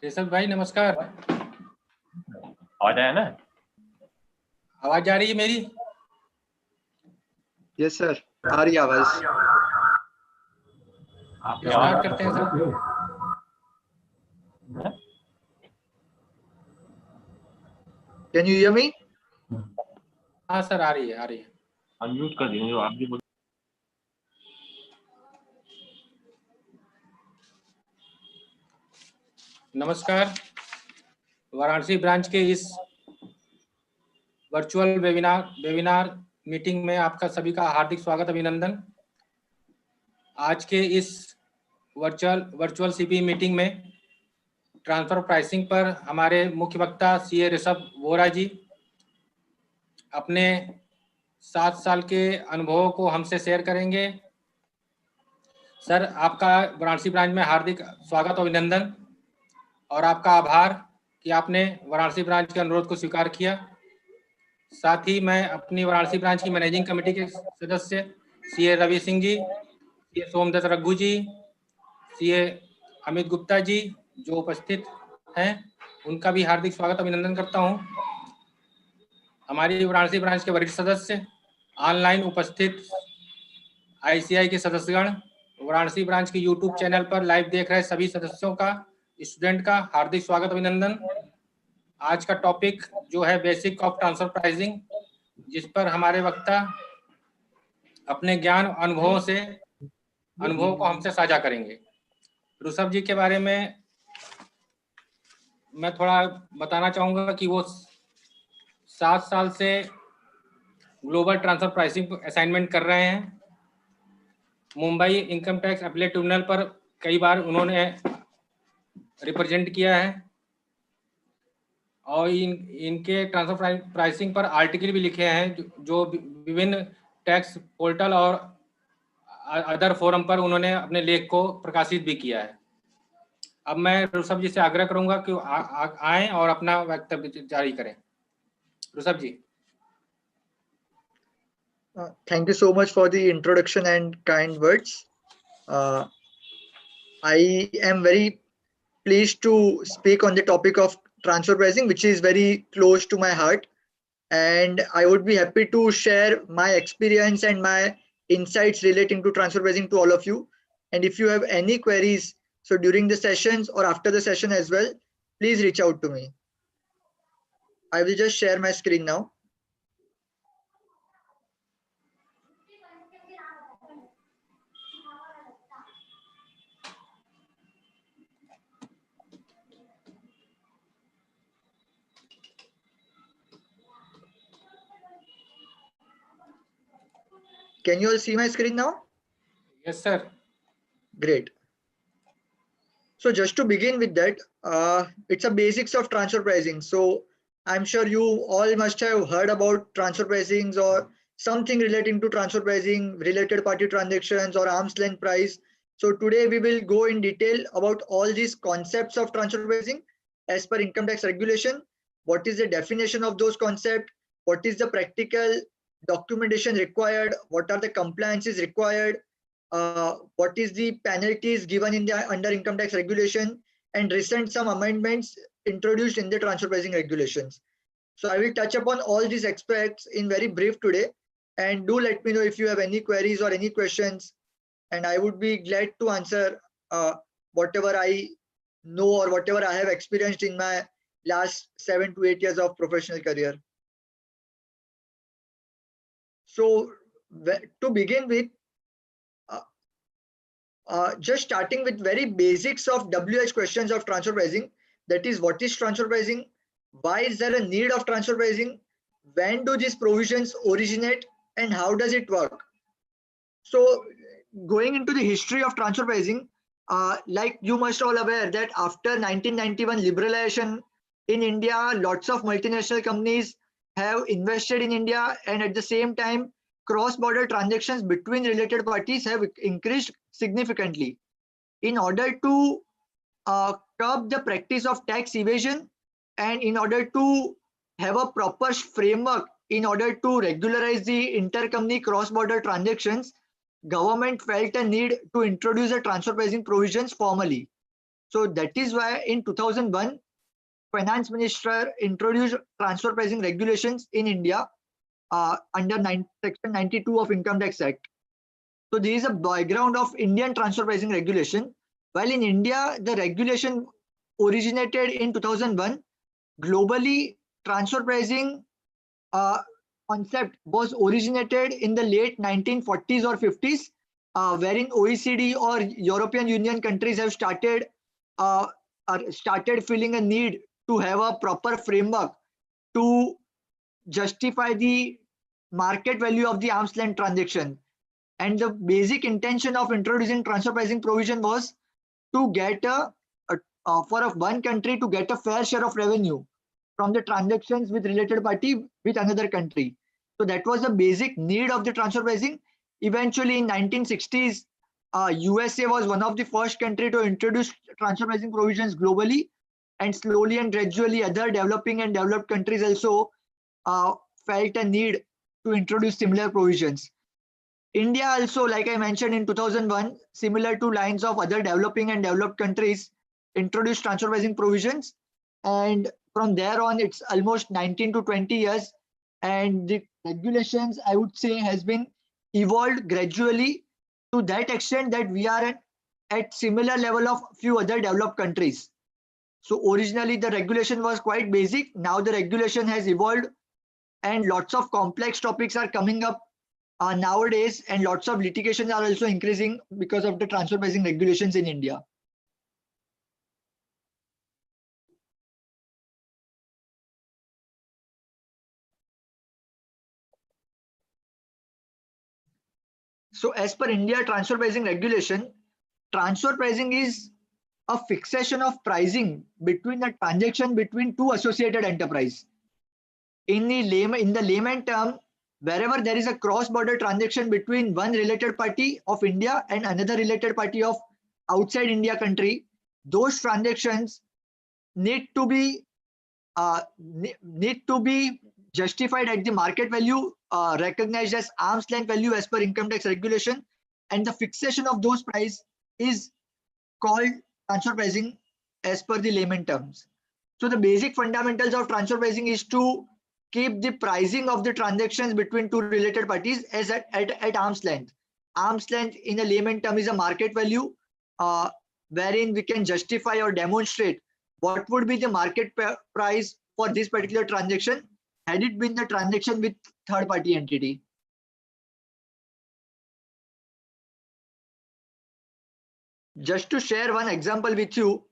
ऋषभ भाई नमस्कार। आवाज आया ना? आवाज आ रही है मेरी? यस सर, आ रही आवाज। स्टार्ट करते हैं sir. Can you hear me? हाँ सर, आ रही है आ रही है। अनम्यूट कर दीजिए जो आप भी बोल। नमस्कार, वाराणसी ब्रांच के इस वर्चुअल वेबिनार मीटिंग में आपका सभी का हार्दिक स्वागत, अभिनंदन। आज के इस वर्चुअल सीपी मीटिंग में ट्रांसफर प्राइसिंग पर हमारे मुख्य वक्ता सीए ऋषभ वोरा जी अपने 7 साल के अनुभवों को हमसे शेयर करेंगे। सर, आपका वाराणसी ब्रांच में हार्दिक स्वागत और अभिनंदन, और आपका आभार कि आपने वाराणसी ब्रांच के अनुरोध को स्वीकार किया। साथ ही मैं अपनी वाराणसी ब्रांच की मैनेजिंग कमेटी के सदस्य सीए रवि सिंह जी, सीए सोमदत्त रघु जी, सीए अमित गुप्ता जी जो उपस्थित हैं, उनका भी हार्दिक स्वागत अभिनंदन करता हूं। हमारी वाराणसी ब्रांच के वरिष्ठ सदस्य, ऑनलाइन उपस्थित आईसीआई के सदस्यगण, वाराणसी ब्रांच के यूट्यूब चैनल पर लाइव देख रहे सभी सदस्यों का, स्टूडेंट का हार्दिक स्वागत अभिनंदन। आज का टॉपिक जो है बेसिक ऑफ ट्रांसफर प्राइसिंग, जिस पर हमारे वक्ता अपने ज्ञान अनुभवों को हमसे साझा करेंगे। ऋषभ जी के बारे में मैं थोड़ा बताना चाहूँगा कि वो 7 साल से ग्लोबल ट्रांसफर प्राइसिंग असाइनमेंट कर रहे हैं। Mumbai income tax appellate tribunal पर कई बार उन्होंने रिप्रेजेंट किया है, और इनके ट्रांसफर प्राइसिंग पर आर्टिकल भी लिखे हैं जो विभिन्न टैक्स पोर्टल और अदर फोरम पर उन्होंने अपने लेख को प्रकाशित भी किया है। अब मैं ऋषभ जी से आग्रह करूंगा कि आएं और अपना वक्तव्य जारी करें। Rishabh ji. Thank you so much for the introduction and kind words. I am very pleased to speak on the topic of transfer pricing, which is very close to my heart. And I would be happy to share my experience and my insights relating to transfer pricing to all of you. And if you have any queries, so during the sessions or after the session as well, please reach out to me. I will just share my screen now. Can you all see my screen now? Yes, sir. Great. So just to begin with that, it's a basics of transfer pricing. So I'm sure you all must have heard about transfer pricings or something relating to transfer pricing, related party transactions or arm's length price. So today we will go in detail about all these concepts of transfer pricing as per income tax regulation. What is the definition of those concepts? What is the practical documentation required? What are the compliances required? What is the penalties given in the under income tax regulation, and recent some amendments introduced in the transfer pricing regulations. So I will touch upon all these aspects in very brief today, and do let me know if you have any queries or any questions, and I would be glad to answer whatever I know or whatever I have experienced in my last 7 to 8 years of professional career. So to begin with, just starting with very basics of WH questions of transfer pricing, that is, what is transfer pricing? Why is there a need of transfer pricing? When do these provisions originate and how does it work? So going into the history of transfer pricing, like you must all aware that after 1991 liberalization in India, lots of multinational companies have invested in India, and at the same time, cross-border transactions between related parties have increased significantly. In order to curb the practice of tax evasion, and in order to have a proper framework in order to regularize the intercompany cross-border transactions, government felt a need to introduce a transfer pricing provisions formally. So that is why in 2001, Finance Minister introduced transfer pricing regulations in India under Section 92 of Income Tax Act. So there is a background of Indian transfer pricing regulation. While in India, the regulation originated in 2001, globally transfer pricing concept was originated in the late 1940s or 50s, wherein OECD or European Union countries have started feeling a need to have a proper framework to justify the market value of the arm's length transaction. And the basic intention of introducing transfer pricing provision was to get one country to get a fair share of revenue from the transactions with related party with another country. So that was the basic need of the transfer pricing. Eventually in 1960s, USA was one of the first country to introduce transfer pricing provisions globally, and slowly and gradually other developing and developed countries also felt a need to introduce similar provisions. India also, like I mentioned in 2001, similar to lines of other developing and developed countries, introduced transfer pricing provisions, and from there on it's almost 19 to 20 years, and the regulations, I would say, has been evolved gradually to that extent that we are at similar level of few other developed countries. So originally the regulation was quite basic. Now the regulation has evolved and lots of complex topics are coming up nowadays, and lots of litigations are also increasing because of the transfer pricing regulations in India. So as per India transfer pricing regulation, transfer pricing is a fixation of pricing between a transaction between two associated enterprise. In the layman term, wherever there is a cross-border transaction between one related party of India and another related party of outside India country, those transactions need to be justified at the market value recognized as arm's length value as per income tax regulation, and the fixation of those price is called transfer pricing as per the layman terms. So the basic fundamentals of transfer pricing is to keep the pricing of the transactions between two related parties as at arm's length. Arm's length in a layman term is a market value wherein we can justify or demonstrate what would be the market price for this particular transaction had it been the transaction with third party entity. Just to share one example with you,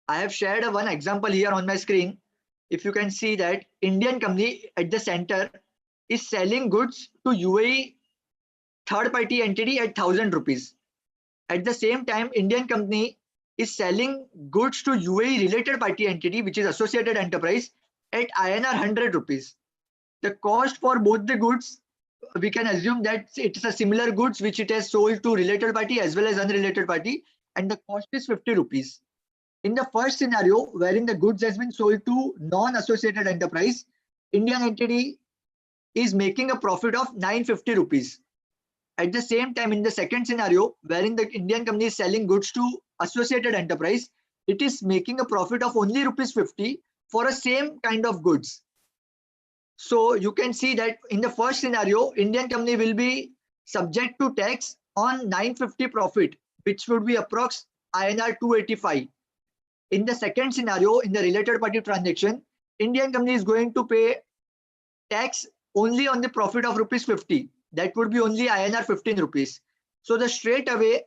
I have shared one example here on my screen. If you can see that Indian company at the center is selling goods to UAE third party entity at 1000 rupees. At the same time, Indian company is selling goods to UAE related party entity, which is associated enterprise, at INR 100 rupees. The cost for both the goods, we can assume that it's a similar goods which it has sold to related party as well as unrelated party, and the cost is 50 rupees. In the first scenario, wherein the goods has been sold to non-associated enterprise, Indian entity is making a profit of 950 rupees. At the same time, in the second scenario, wherein the Indian company is selling goods to associated enterprise, it is making a profit of only rupees 50 for a same kind of goods. So you can see that in the first scenario, Indian company will be subject to tax on 950 profit, which would be approx INR 285. In the second scenario, in the related party transaction, Indian company is going to pay tax only on the profit of rupees 50. That would be only INR 15 rupees. So the straight away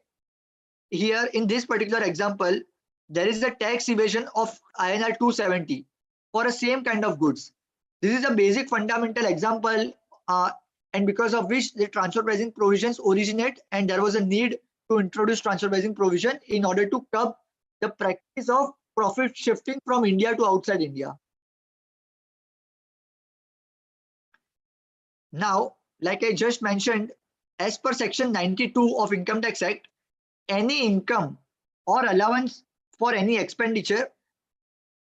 here in this particular example, there is a tax evasion of INR 270 for a same kind of goods. This is a basic fundamental example, and because of which the transfer pricing provisions originate, and there was a need to introduce transfer pricing provision in order to curb the practice of profit shifting from India to outside India. Now, like I just mentioned, as per Section 92 of Income Tax Act, any income or allowance for any expenditure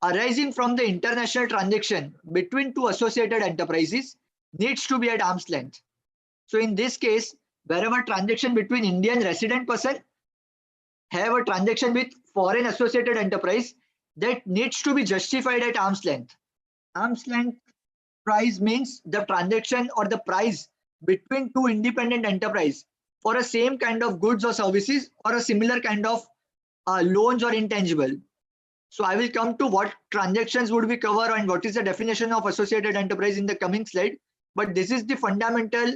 arising from the international transaction between two associated enterprises needs to be at arm's length. So in this case, wherever transaction between Indian resident person have a transaction with foreign associated enterprise, that needs to be justified at arm's length. Arm's length price means the transaction or the price between two independent enterprise for a same kind of goods or services or a similar kind of loans or intangible. So I will come to what transactions would be covered and what is the definition of associated enterprise in the coming slide. But this is the fundamental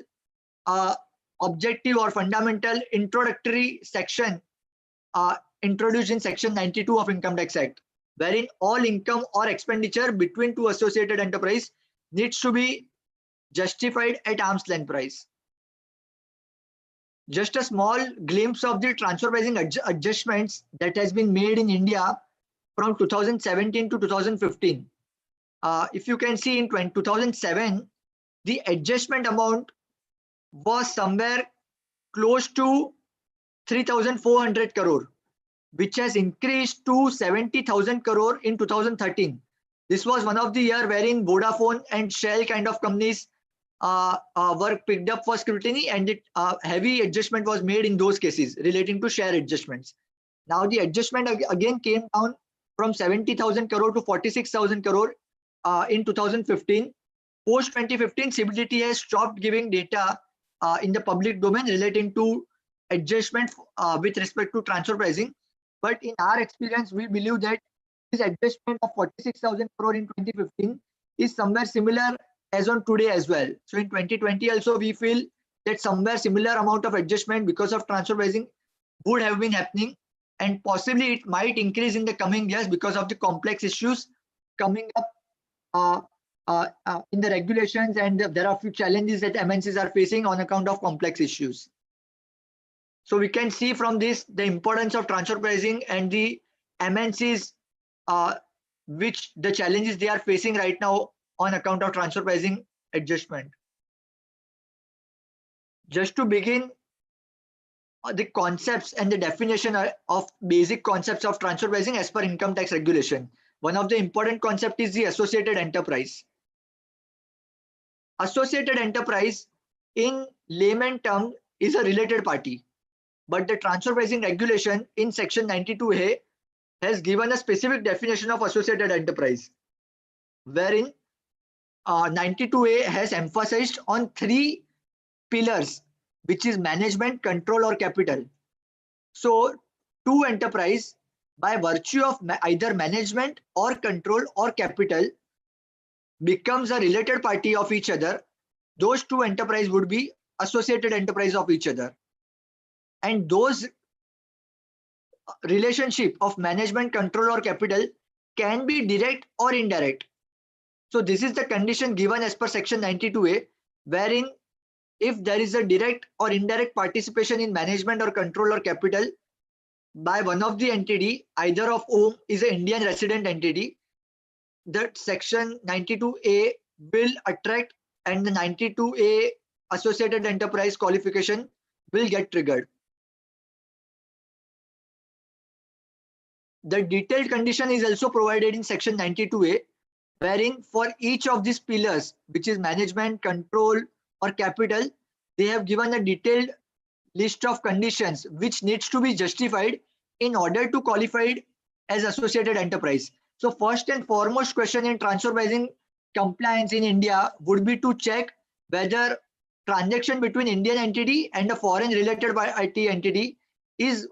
objective or fundamental introductory section introduced in section 92 of Income Tax Act, wherein all income or expenditure between two associated enterprise needs to be justified at arm's length price. Just a small glimpse of the transfer pricing adjustments that has been made in India from 2017 to 2015. If you can see in 2007, the adjustment amount was somewhere close to 3,400 crore, which has increased to 70,000 crore in 2013. This was one of the year wherein Vodafone and Shell kind of companies were picked up for scrutiny, and heavy adjustment was made in those cases relating to share adjustments. Now the adjustment again came down from 70,000 crore to 46,000 crore in 2015. Post 2015, CBDT has stopped giving data in the public domain relating to adjustment with respect to transfer pricing. But in our experience, we believe that this adjustment of 46,000 crore in 2015 is somewhere similar as on today as well. So in 2020 also, we feel that somewhere similar amount of adjustment because of transfer pricing would have been happening, and possibly it might increase in the coming years because of the complex issues coming up in the regulations, and there are a few challenges that MNCs are facing on account of complex issues. So we can see from this the importance of transfer pricing and the MNCs, which the challenges they are facing right now on account of transfer pricing adjustment. Just to begin, the concepts and the definition of basic concepts of transfer pricing as per income tax regulation. One of the important concept is the associated enterprise. Associated enterprise in layman term is a related party, but the transfer pricing regulation in section 92A has given a specific definition of associated enterprise, wherein 92A has emphasized on three pillars, which is management, control, or capital. So two enterprise, by virtue of either management or control or capital, becomes a related party of each other. Those two enterprise would be associated enterprise of each other, and those relationship of management, control, or capital can be direct or indirect. So this is the condition given as per section 92A, wherein if there is a direct or indirect participation in management or control or capital by one of the entity, either of whom is an Indian resident entity, that section 92A will attract, and the 92A associated enterprise qualification will get triggered. The detailed condition is also provided in section 92A, wherein for each of these pillars, which is management, control, or capital, they have given a detailed list of conditions which needs to be justified in order to qualify as associated enterprise. So first and foremost question in transfer pricing compliance in India would be to check whether transaction between Indian entity and a foreign related party entity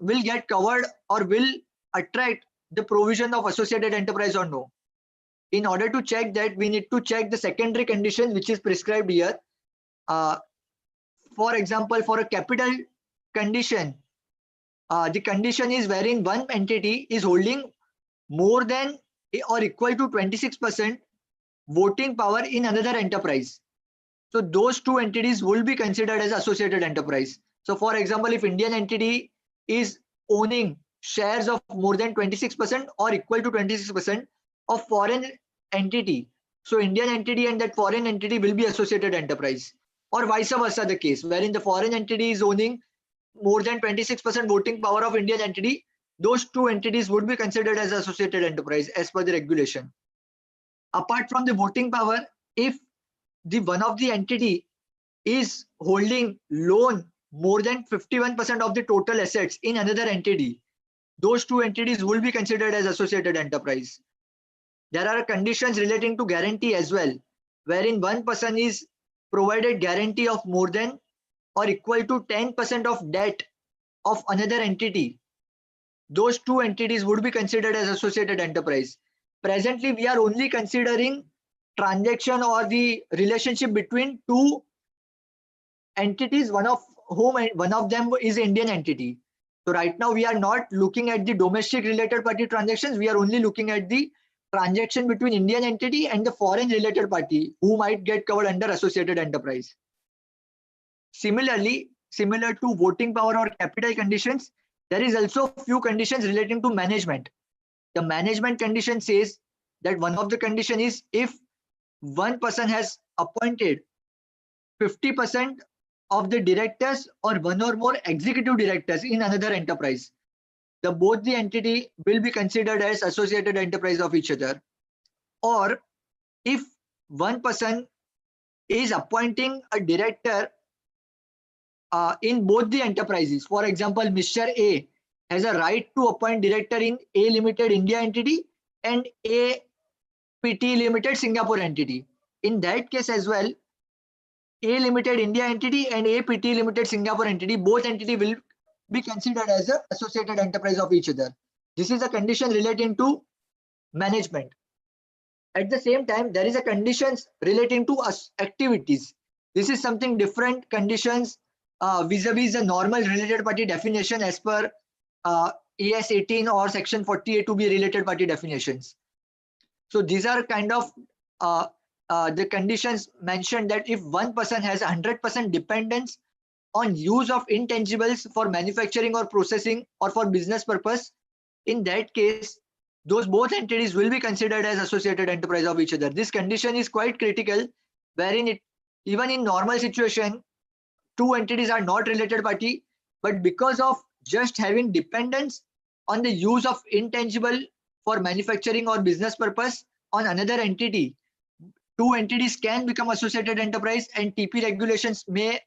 will get covered or will attract the provision of associated enterprise or no. In order to check that, we need to check the secondary condition which is prescribed here. For example, for a capital condition, the condition is wherein one entity is holding more than or equal to 26% voting power in another enterprise. So those two entities will be considered as associated enterprise. So for example, if Indian entity is owning shares of more than 26% or equal to 26% of foreign entity, so Indian entity and that foreign entity will be associated enterprise, or vice versa the case, wherein the foreign entity is owning more than 26% voting power of Indian entity, those two entities would be considered as associated enterprise as per the regulation. Apart from the voting power, if the one of the entity is holding loan more than 51% of the total assets in another entity, those two entities will be considered as associated enterprise. There are conditions relating to guarantee as well, wherein one person is provided guarantee of more than or equal to 10% of debt of another entity. Those two entities would be considered as associated enterprise. Presently, we are only considering transaction or the relationship between two entities, one of them is Indian entity. So right now we are not looking at the domestic related party transactions. We are only looking at the transaction between Indian entity and the foreign related party who might get covered under associated enterprise. Similarly, similar to voting power or capital conditions, there is also few conditions relating to management. The management condition says that one of the condition is if one person has appointed 50% of the directors or one or more executive directors in another enterprise, both the entity will be considered as associated enterprise of each other. Or if one person is appointing a director in both the enterprises, for example, Mr. A has a right to appoint director in A Limited India entity and A PT Limited Singapore entity. In that case as well, A Limited India entity and A PT Limited Singapore entity, both entity will be considered as an associated enterprise of each other. This is a condition relating to management. At the same time, there is a conditions relating to activities. This is something different conditions vis-a-vis the normal related party definition as per AS 18 or section 48 to be related party definitions. So these are kind of the conditions mentioned that if one person has 100% dependence on use of intangibles for manufacturing or processing or for business purpose, in that case, those both entities will be considered as associated enterprise of each other. This condition is quite critical, wherein even in normal situation, two entities are not related party, but because of just having dependence on the use of intangible for manufacturing or business purpose on another entity, two entities can become associated enterprise and TP regulations may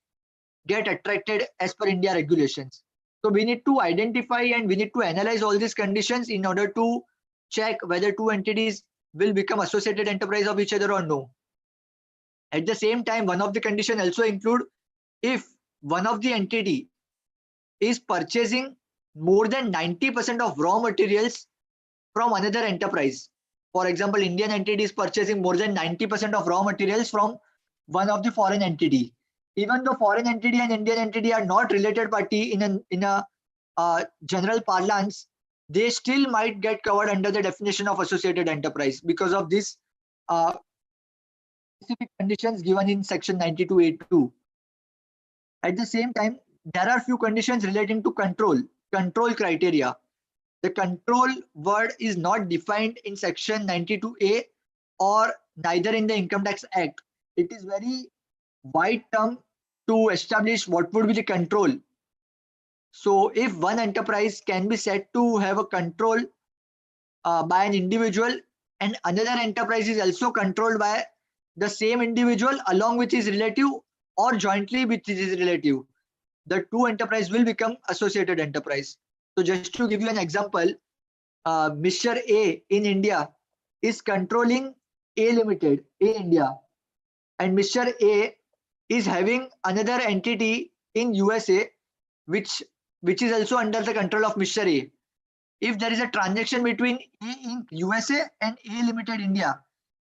get attracted as per India regulations. So we need to identify and we need to analyze all these conditions in order to check whether two entities will become associated enterprise of each other or no. At the same time, one of the conditions also include if one of the entity is purchasing more than 90% of raw materials from another enterprise. For example, Indian entity is purchasing more than 90% of raw materials from one of the foreign entity. Even though foreign entity and Indian entity are not related party in a general parlance, they still might get covered under the definition of associated enterprise because of this specific conditions given in section 92A2. At the same time, there are few conditions relating to control criteria. The control word is not defined in section 92A or neither in the Income Tax Act. It is very wide term to establish what would be the control. So if one enterprise can be said to have a control by an individual and another enterprise is also controlled by the same individual along with his relative or jointly with his relative, the two enterprise will become associated enterprise. So just to give you an example, Mr. A in India is controlling A Limited in India, and Mr. A is having another entity in USA which is also under the control of Mr. A. If there is a transaction between A in USA and A Limited India,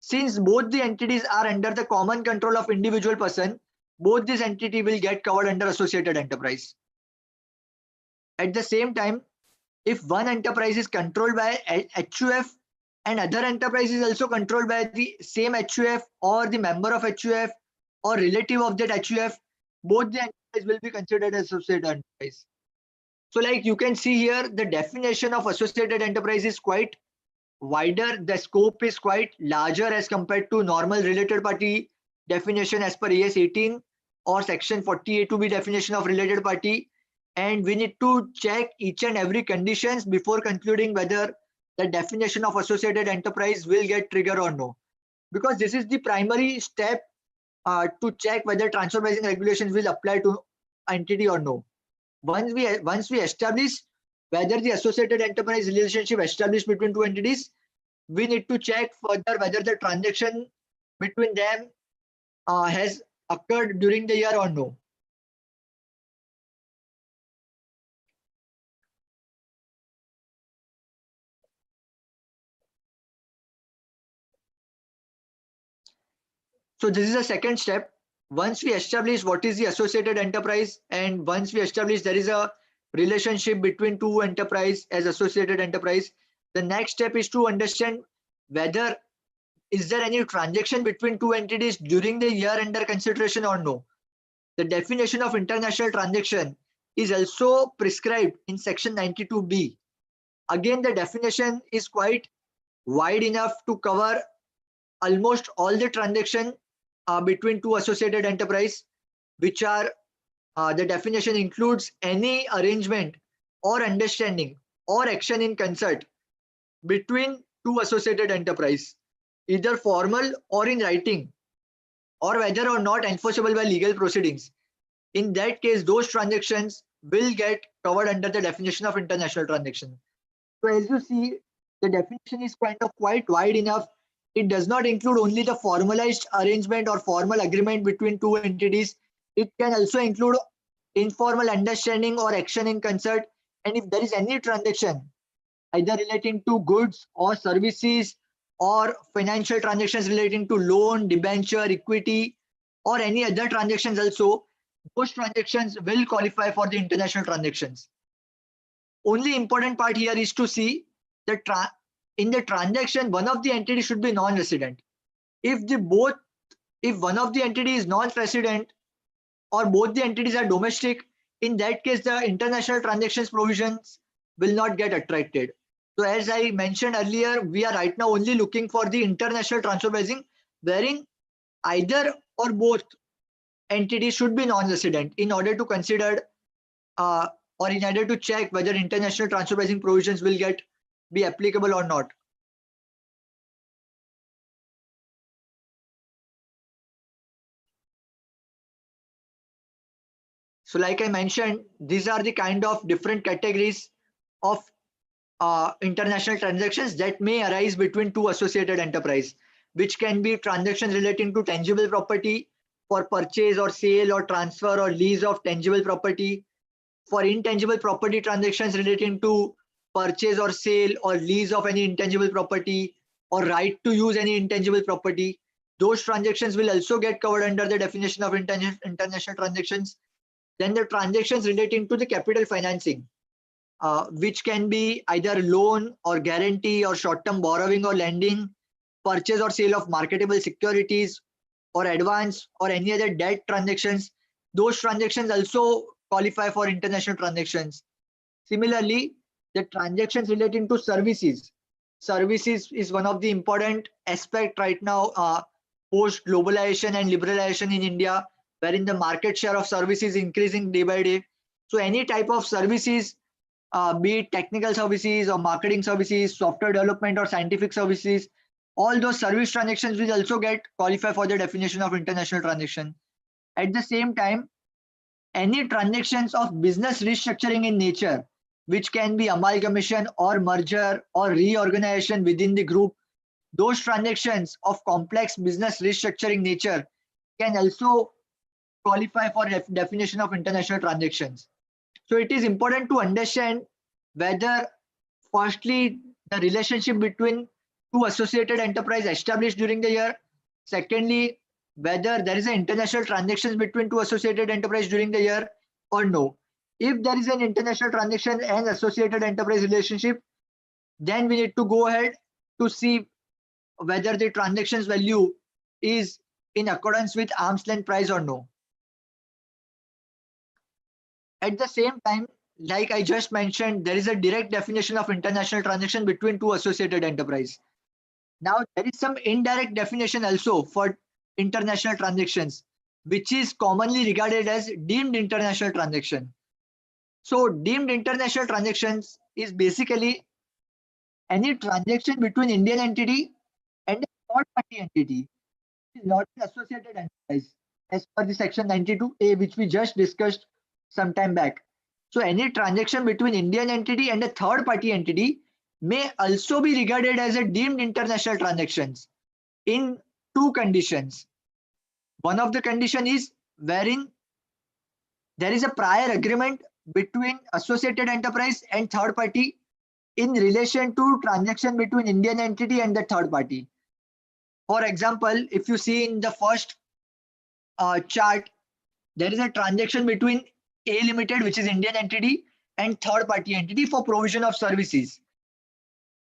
since both the entities are under the common control of individual person, both this entity will get covered under associated enterprise. At the same time, if one enterprise is controlled by HUF and other enterprise is also controlled by the same HUF or the member of HUF or relative of that HUF, both the entities will be considered as associated enterprise. So like you can see here, the definition of associated enterprise is quite wider. The scope is quite larger as compared to normal related party definition as per AS 18 or section 48(2)(b) definition of related party. And we need to check each and every conditions before concluding whether the definition of associated enterprise will get triggered or no. Because this is the primary step to check whether transfer pricing regulations will apply to entity or no. Once we establish whether the associated enterprise relationship established between two entities, we need to check further whether the transaction between them has occurred during the year or no. So this is the second step. Once we establish what is the associated enterprise, and once we establish there is a relationship between two enterprise as associated enterprise, the next step is to understand whether is there any transaction between two entities during the year under consideration or no. The definition of international transaction is also prescribed in section 92B. Again, the definition is quite wide enough to cover almost all the transactions between two associated enterprise, which are the definition includes any arrangement or understanding or action in concert between two associated enterprise, either formal or in writing, or whether or not enforceable by legal proceedings. In that case, those transactions will get covered under the definition of international transaction. So as you see, the definition is quite wide enough. It does not include only the formalized arrangement or formal agreement between two entities. It can also include informal understanding or action in concert. And if there is any transaction, either relating to goods or services or financial transactions relating to loan, debenture, equity, or any other transactions also, those transactions will qualify for the international transactions. Only important part here is to see that in the transaction, one of the entities should be non-resident. If one of the entity is non-resident or both the entities are domestic, in that case, the international transactions provisions will not get attracted. So as I mentioned earlier, we are right now only looking for the international transfer pricing, wherein either or both entities should be non-resident in order to consider or in order to check whether international transfer pricing provisions will be applicable or not. So like I mentioned, these are the kind of different categories of international transactions that may arise between two associated enterprise, which can be transactions relating to tangible property for purchase or sale or transfer or lease of tangible property, for intangible property transactions relating to purchase or sale or lease of any intangible property or right to use any intangible property. Those transactions will also get covered under the definition of international transactions. Then the transactions relating to the capital financing, which can be either loan or guarantee or short-term borrowing or lending, purchase or sale of marketable securities or advance or any other debt transactions. Those transactions also qualify for international transactions. Similarly, the transactions relating to services. Services is one of the important aspect right now post globalization and liberalization in India, wherein the market share of services is increasing day by day. So any type of services, be it technical services or marketing services, software development or scientific services, all those service transactions will also get qualify for the definition of international transaction. At the same time, any transactions of business restructuring in nature, which can be amalgamation or merger or reorganization within the group, those transactions of complex business restructuring nature can also qualify for definition of international transactions. So it is important to understand whether, firstly, the relationship between two associated enterprise established during the year. Secondly, whether there is an international transactions between two associated enterprise during the year or no. If there is an international transaction and associated enterprise relationship, then we need to go ahead to see whether the transactions value is in accordance with arm's length price or no. At the same time, like I just mentioned, there is a direct definition of international transaction between two associated enterprise. Now, there is some indirect definition also for international transactions, which is commonly regarded as deemed international transaction. So deemed international transactions is basically any transaction between Indian entity and a third party entity, is not an associated enterprise as per the section 92A, which we just discussed some time back. So any transaction between Indian entity and a third party entity may also be regarded as a deemed international transactions in two conditions. One of the condition is wherein there is a prior agreement between associated enterprise and third party in relation to transaction between Indian entity and the third party. For example, if you see in the first chart, there is a transaction between A Limited, which is Indian entity, and third party entity for provision of services.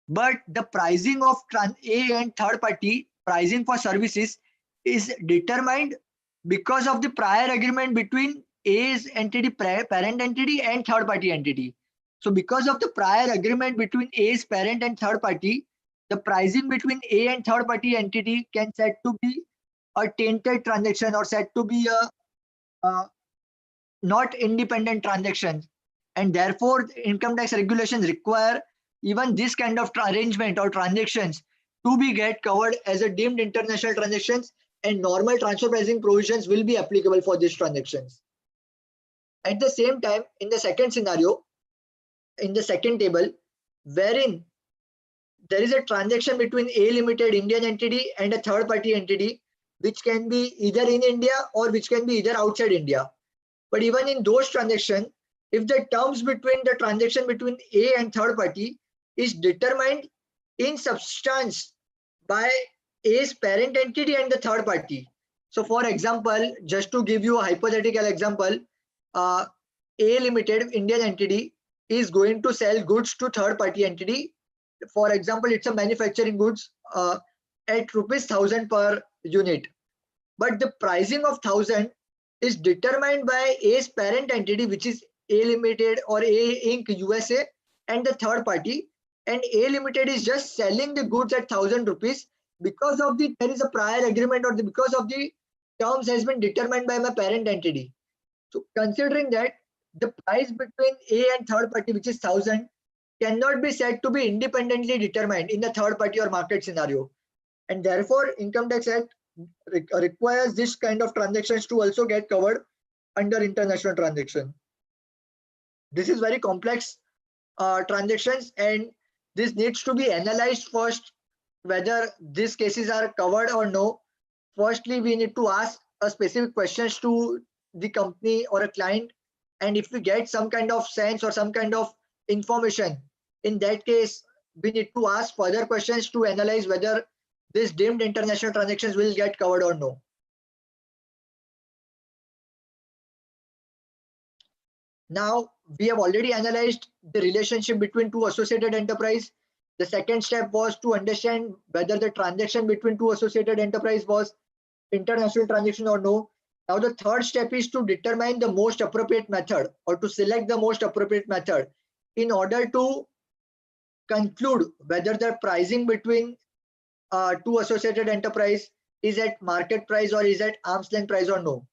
But the pricing of A and third party pricing for services is determined because of the prior agreement between A's entity, parent entity, and third party entity. So because of the prior agreement between A's parent and third party, the pricing between A and third party entity can said to be a tainted transaction or said to be a not independent transaction, and therefore income tax regulations require even this kind of arrangement or transactions to be get covered as a deemed international transactions, and normal transfer pricing provisions will be applicable for these transactions. At the same time, in the second scenario, in the second table, wherein there is a transaction between A Limited Indian entity and a third party entity, which can be either in India or which can be either outside India. But even in those transactions, if the terms between the transaction between A and third party is determined in substance by A's parent entity and the third party. So for example, just to give you a hypothetical example, A Limited Indian entity is going to sell goods to third party entity. For example, it's a manufacturing goods at ₹1,000 per unit. But the pricing of 1,000 is determined by A's parent entity, which is A Limited or A Inc. USA, and the third party. And A Limited is just selling the goods at ₹1,000 because of there is a prior agreement or because of the terms has been determined by my parent entity. So considering that the price between A and third party, which is 1,000, cannot be said to be independently determined in the third party or market scenario, and therefore Income Tax Act requires this kind of transactions to also get covered under international transaction. This is very complex transactions, and this needs to be analyzed first whether these cases are covered or no. Firstly, we need to ask a specific questions to the company or a client, and if we get some kind of sense or some kind of information, in that case we need to ask further questions to analyze whether this deemed international transactions will get covered or no. Now we have already analyzed the relationship between two associated enterprise. The second step was to understand whether the transaction between two associated enterprise was international transaction or no. Now the third step is to determine the most appropriate method or to select the most appropriate method in order to conclude whether the pricing between two associated enterprise is at market price or is at arm's length price or no.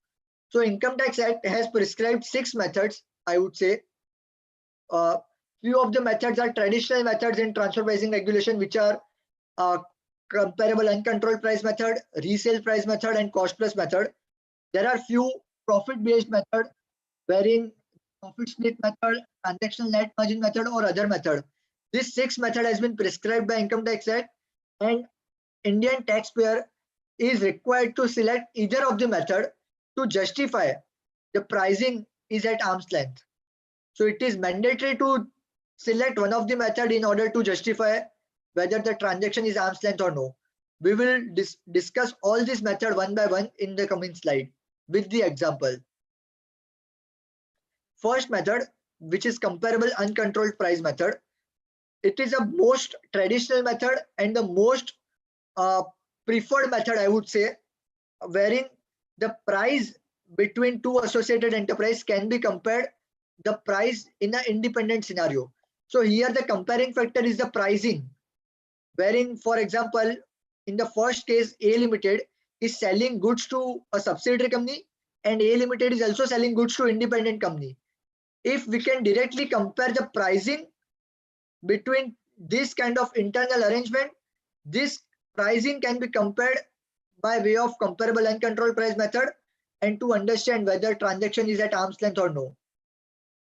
So Income Tax Act has prescribed 6 methods, I would say. Few of the methods are traditional methods in transfer pricing regulation, which are comparable uncontrolled price method, resale price method, and cost plus method. There are few profit based method, wherein profit split method, transactional net margin method, or other method. This 6 method has been prescribed by Income Tax Act, and Indian taxpayer is required to select either of the method to justify the pricing is at arm's length. So it is mandatory to select one of the method in order to justify whether the transaction is arm's length or no. We will discuss all this method one by one in the coming slide with the example. First method, which is comparable uncontrolled price method. It is a most traditional method and the most preferred method, I would say, wherein the price between two associated enterprise can be compared the price in an independent scenario. So here the comparing factor is the pricing, wherein, for example, in the first case, A Limited is selling goods to a subsidiary company and A Limited is also selling goods to independent company. If we can directly compare the pricing between this kind of internal arrangement, this pricing can be compared by way of comparable uncontrolled price method and to understand whether transaction is at arm's length or no.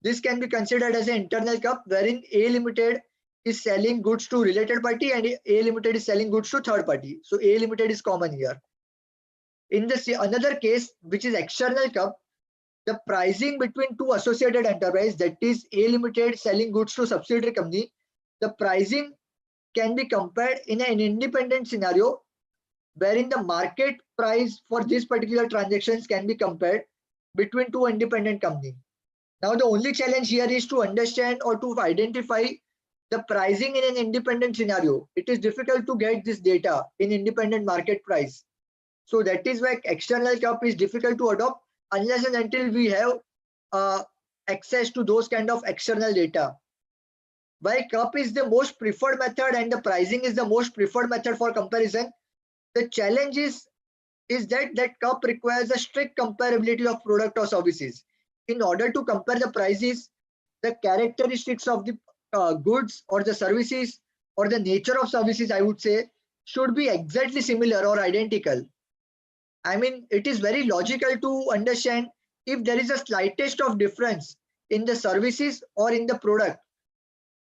This can be considered as an internal cup wherein A Limited is selling goods to related party and A Limited is selling goods to third party. So A Limited is common here. In this another case, which is external cup, the pricing between two associated enterprise, that is A Limited selling goods to subsidiary company, the pricing can be compared in an independent scenario wherein the market price for this particular transactions can be compared between two independent companies. Now the only challenge here is to understand or to identify the pricing in an independent scenario. It is difficult to get this data in independent market price. So that is why external cup is difficult to adopt unless and until we have access to those kind of external data. While cup is the most preferred method and the pricing is the most preferred method for comparison, the challenge is that cup requires a strict comparability of product or services. In order to compare the prices, the characteristics of the goods or the services or the nature of services, I would say, should be exactly similar or identical. I mean, it is very logical to understand if there is a slightest of difference in the services or in the product.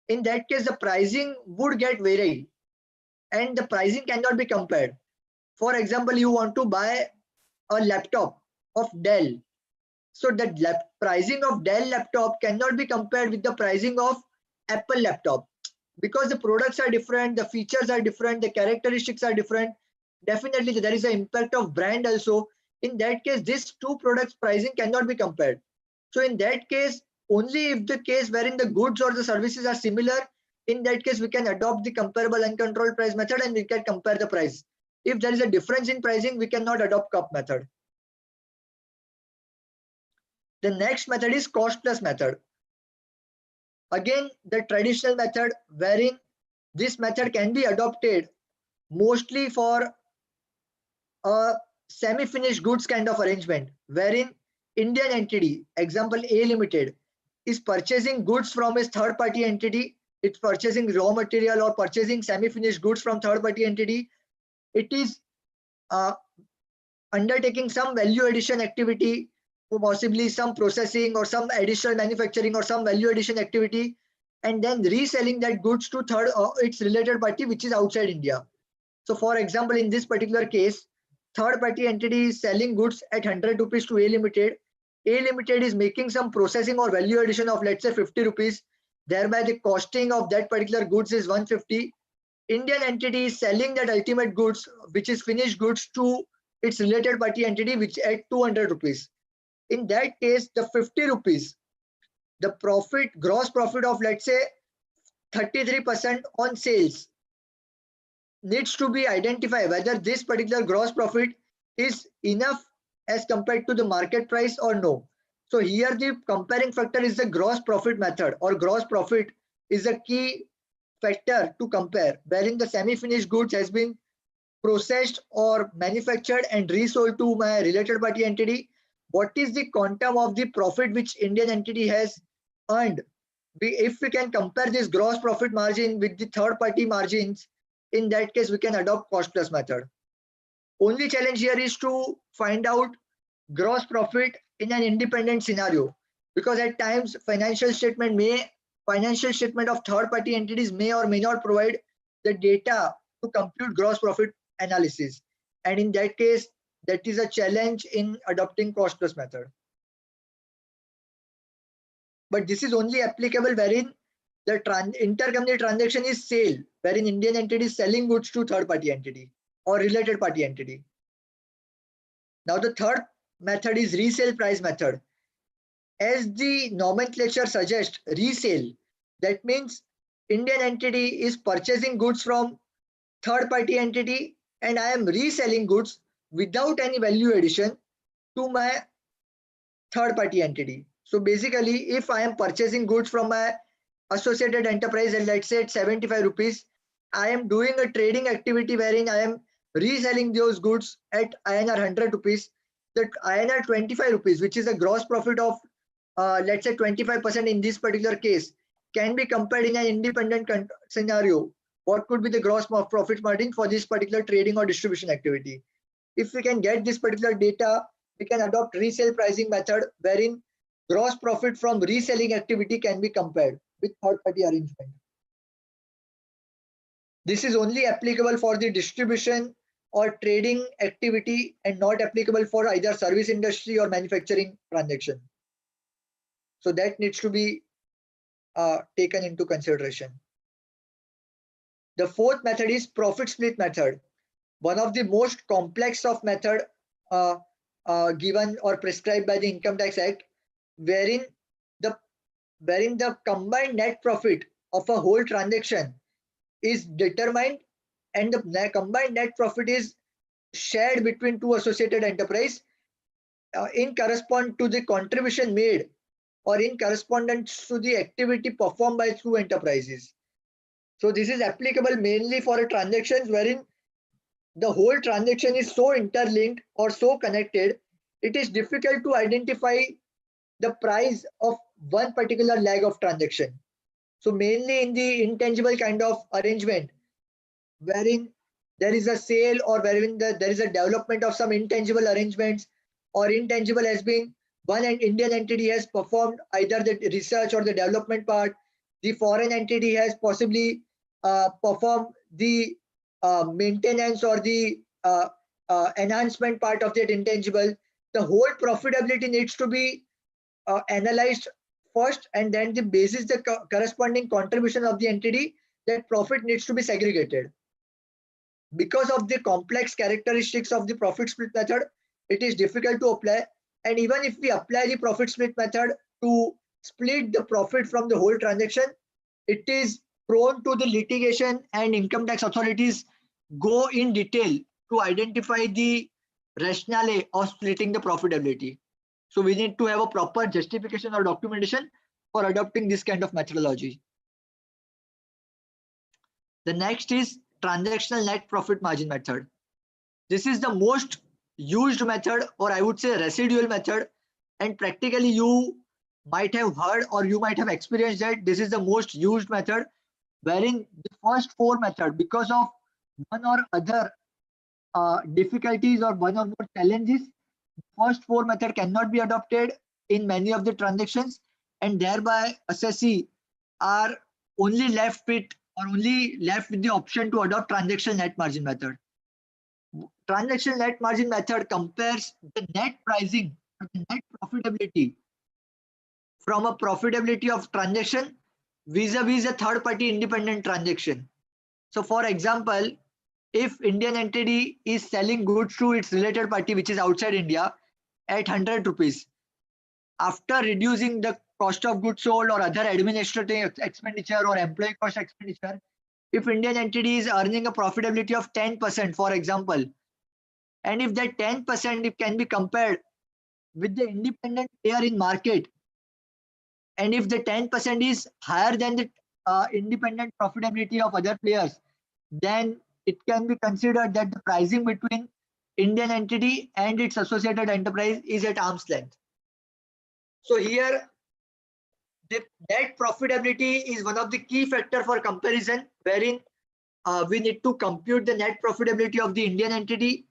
In that case, the pricing would get varied and the pricing cannot be compared. For example, you want to buy a laptop of Dell. So the pricing of Dell laptop cannot be compared with the pricing of Apple laptop because the products are different, the features are different, the characteristics are different. Definitely there is an impact of brand also. In that case, these two products pricing cannot be compared. So in that case, only if the case wherein the goods or the services are similar, in that case we can adopt the comparable uncontrolled price method and we can compare the price. If there is a difference in pricing, we cannot adopt cup method. The next method is cost plus method. Again, the traditional method wherein this method can be adopted mostly for a semi-finished goods kind of arrangement, wherein Indian entity, example A Limited, is purchasing goods from a third-party entity. It's purchasing raw material or purchasing semi-finished goods from third-party entity. It is undertaking some value addition activity, possibly some processing or some additional manufacturing or some value addition activity, and then reselling that goods to third its related party which is outside India. So for example, in this particular case, third party entity is selling goods at 100 rupees to A Limited. A Limited is making some processing or value addition of, let's say, 50 rupees. Thereby the costing of that particular goods is 150. Indian entity is selling that ultimate goods, which is finished goods, to its related party entity, which at 200 rupees. In that case, the 50 rupees, the profit, gross profit of, let's say, 33% on sales needs to be identified whether this particular gross profit is enough as compared to the market price or no. So here the comparing factor is the gross profit method, or gross profit is a key factor to compare, wherein the semi-finished goods has been processed or manufactured and resold to my related party entity. What is the quantum of the profit which Indian entity has earned? If we can compare this gross profit margin with the third party margins, in that case we can adopt cost plus method. Only challenge here is to find out gross profit in an independent scenario, because at times financial statement of third party entities may or may not provide the data to compute gross profit analysis, and in that case that is a challenge in adopting cost plus method. But this is only applicable wherein the intercompany transaction is sale, wherein Indian entity is selling goods to third party entity or related party entity. Now the third method is resale price method. As the nomenclature suggests, resale, that means Indian entity is purchasing goods from third party entity and I am reselling goods without any value addition to my third party entity. So basically, if I am purchasing goods from my associated enterprise and let's say at 75 rupees, I am doing a trading activity wherein I am reselling those goods at INR 100 rupees. That INR 25 rupees, which is a gross profit of let's say 25% in this particular case, can be compared in an independent scenario. What could be the gross profit margin for this particular trading or distribution activity? If we can get this particular data, we can adopt resale pricing method wherein gross profit from reselling activity can be compared with third-party arrangement. This is only applicable for the distribution or trading activity and not applicable for either service industry or manufacturing transaction. So that needs to be taken into consideration. The fourth method is profit split method. One of the most complex of method given or prescribed by the Income Tax Act, wherein the combined net profit of a whole transaction is determined and the combined net profit is shared between two associated enterprise in correspond to the contribution made or in correspondence to the activity performed by two enterprises. So this is applicable mainly for a transactions wherein the whole transaction is so interlinked or so connected, it is difficult to identify the price of one particular leg of transaction. So mainly in the intangible kind of arrangement, wherein there is a sale or wherein there is a development of some intangible arrangements, or intangible has been one Indian entity has performed either the research or the development part, the foreign entity has possibly performed the maintenance or the enhancement part of that intangible. The whole profitability needs to be analyzed first, and then the basis the corresponding contribution of the entity, that profit needs to be segregated. Because of the complex characteristics of the profit split method, it is difficult to apply. And even if we apply the profit split method to split the profit from the whole transaction, it is prone to the litigation, and income tax authorities go in detail to identify the rationale of splitting the profitability. So we need to have a proper justification or documentation for adopting this kind of methodology. The next is transactional net profit margin method. This is the most used method, or I would say residual method, and practically you might have heard or you might have experienced that this is the most used method, wherein the first four methods, because of one or other difficulties or one or more challenges, first four method cannot be adopted in many of the transactions, and thereby assessee are only left with the option to adopt transactional net margin method. Transactional net margin method compares the net pricing or the net profitability from a profitability of transaction vis-a-vis a third party independent transaction. So for example, if Indian entity is selling goods to its related party which is outside India at 100 rupees, after reducing the cost of goods sold or other administrative expenditure or employee cost expenditure, if Indian entity is earning a profitability of 10%, for example, and if that 10% it can be compared with the independent player in market, and if the 10% is higher than the independent profitability of other players, then it can be considered that the pricing between Indian entity and its associated enterprise is at arm's length. So here the net profitability is one of the key factors for comparison, wherein we need to compute the net profitability of the Indian entity,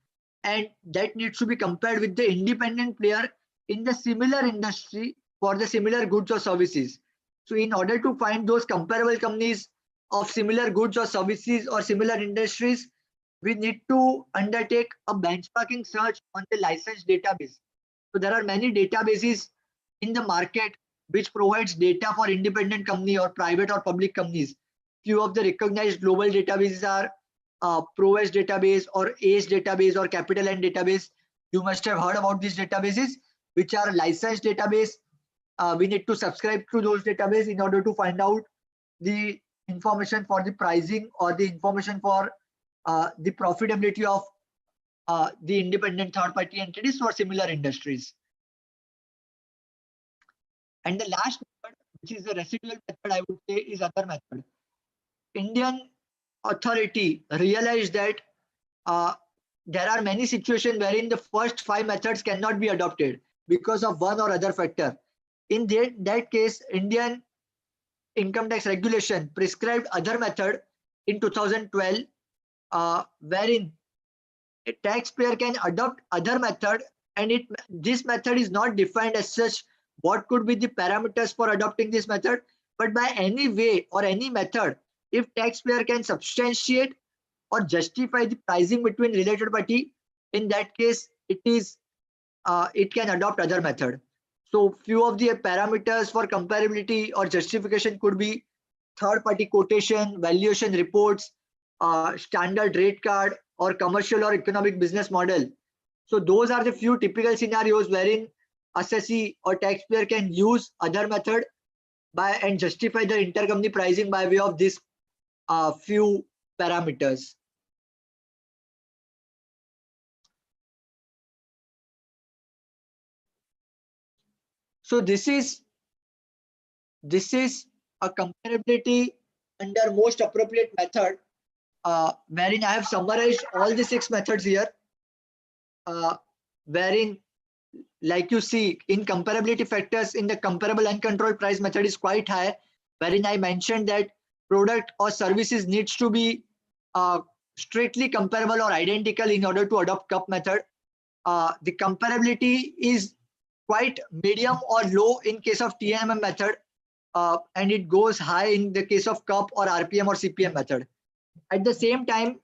and that needs to be compared with the independent player in the similar industry for the similar goods or services. So in order to find those comparable companies of similar goods or services or similar industries, we need to undertake a benchmarking search on the licensed database. So there are many databases in the market which provides data for independent company or private or public companies. Few of the recognized global databases are ProVest database or ACE database or Capital N database. You must have heard about these databases, which are licensed database. We need to subscribe to those databases in order to find out the information for the pricing or the information for the profitability of the independent third-party entities for similar industries. And the last method, which is the residual method, I would say is other method. Indian authority realized that there are many situations wherein the first 5 methods cannot be adopted because of one or other factor. In that case, Indian income tax regulation prescribed other method in 2012, wherein a taxpayer can adopt other method, and this method is not defined as such what could be the parameters for adopting this method, but by any way or any method, if taxpayer can substantiate or justify the pricing between related party, in that case it can adopt other method. So few of the parameters for comparability or justification could be third party quotation, valuation reports, standard rate card, or commercial or economic business model. So those are the few typical scenarios wherein assessee or taxpayer can use other method and justify the intercompany pricing by way of these few parameters. So this is a comparability under most appropriate method, wherein I have summarized all the 6 methods here, wherein, like you see, in comparability factors in the comparable uncontrolled price method is quite high, wherein I mentioned that product or services needs to be strictly comparable or identical in order to adopt CUP method. The comparability is quite medium or low in case of TNMM method, and it goes high in the case of CUP or RPM or CPM method. At the same time,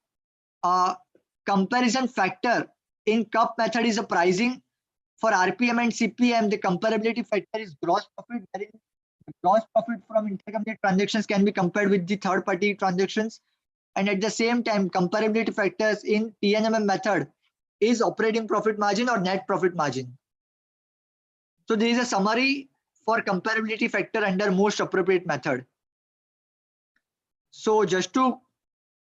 comparison factor in CUP method is a pricing. For RPM and CPM, the comparability factor is gross profit, wherein the gross profit from intercompany transactions can be compared with the third party transactions. And at the same time, comparability factors in TNMM method is operating profit margin or net profit margin. So there is a summary for comparability factor under most appropriate method. So just to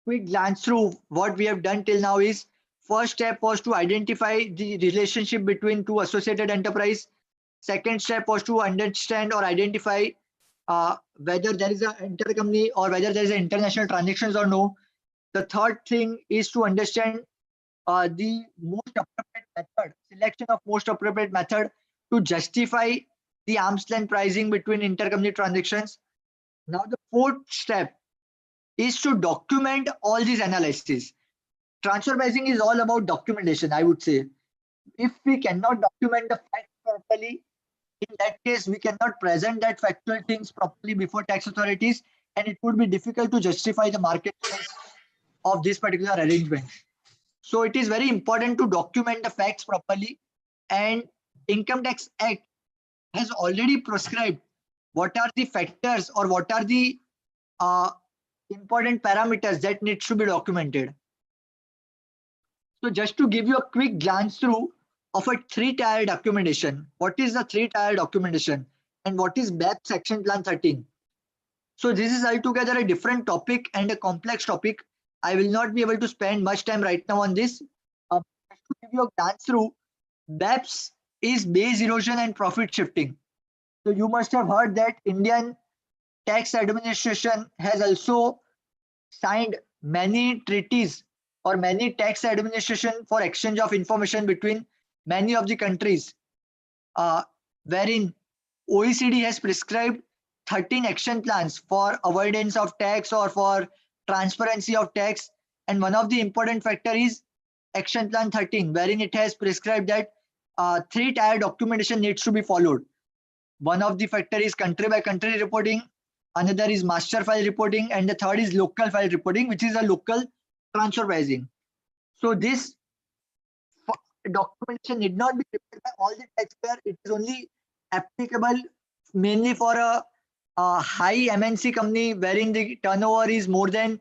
quick glance through what we have done till now is, first step was to identify the relationship between two associated enterprise. Second step was to understand or identify whether there is an intercompany or whether there is an international transactions or no. The third thing is to understand the most appropriate method, selection of most appropriate method to justify the arm's length pricing between intercompany transactions. Now the fourth step is to document all these analyses. Transfer pricing is all about documentation, I would say. If we cannot document the facts properly, in that case, we cannot present that factual things properly before tax authorities, and it would be difficult to justify the market price of this particular arrangement. So it is very important to document the facts properly, and Income Tax Act has already prescribed what are the factors or what are the important parameters that needs to be documented. So just to give you a quick glance through of a 3-tier documentation. What is the 3-tier documentation and what is BEPS Action Plan 13? So this is altogether a different topic and a complex topic. I will not be able to spend much time right now on this. Just to give you a glance through, BEPS is base erosion and profit shifting. So you must have heard that Indian Tax Administration has also signed many treaties or many tax administration for exchange of information between many of the countries, wherein OECD has prescribed 13 action plans for avoidance of tax or for transparency of tax. And one of the important factor is Action Plan 13, wherein it has prescribed that 3-tier documentation needs to be followed. One of the factor is country by country reporting, another is master file reporting, and the third is local file reporting, which is a local transfer pricing. So this documentation need not be prepared by all the taxpayers. It is only applicable mainly for a high MNC company wherein the turnover is more than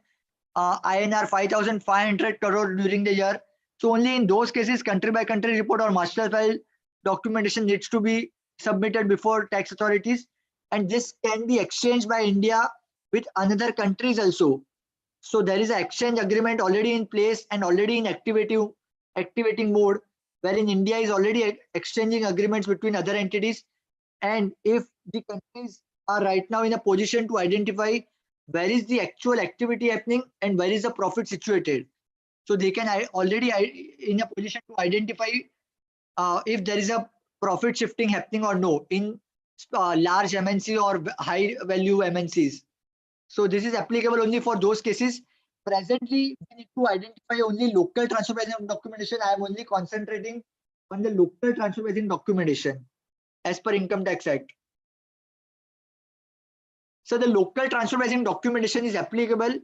INR 5,500 crore during the year. So only in those cases, country by country report or master file documentation needs to be submitted before tax authorities, and this can be exchanged by India with another countries also. So there is an exchange agreement already in place and already in activating mode, wherein India is already exchanging agreements between other entities. And if the countries are right now in a position to identify where is the actual activity happening and where is the profit situated, so they can already in a position to identify if there is a profit shifting happening or no in large MNC or high value MNCs. So this is applicable only for those cases presently we need to identify only local transfer pricing documentation. I am only concentrating on the local transfer pricing documentation as per Income Tax Act. So the local transfer pricing documentation is applicable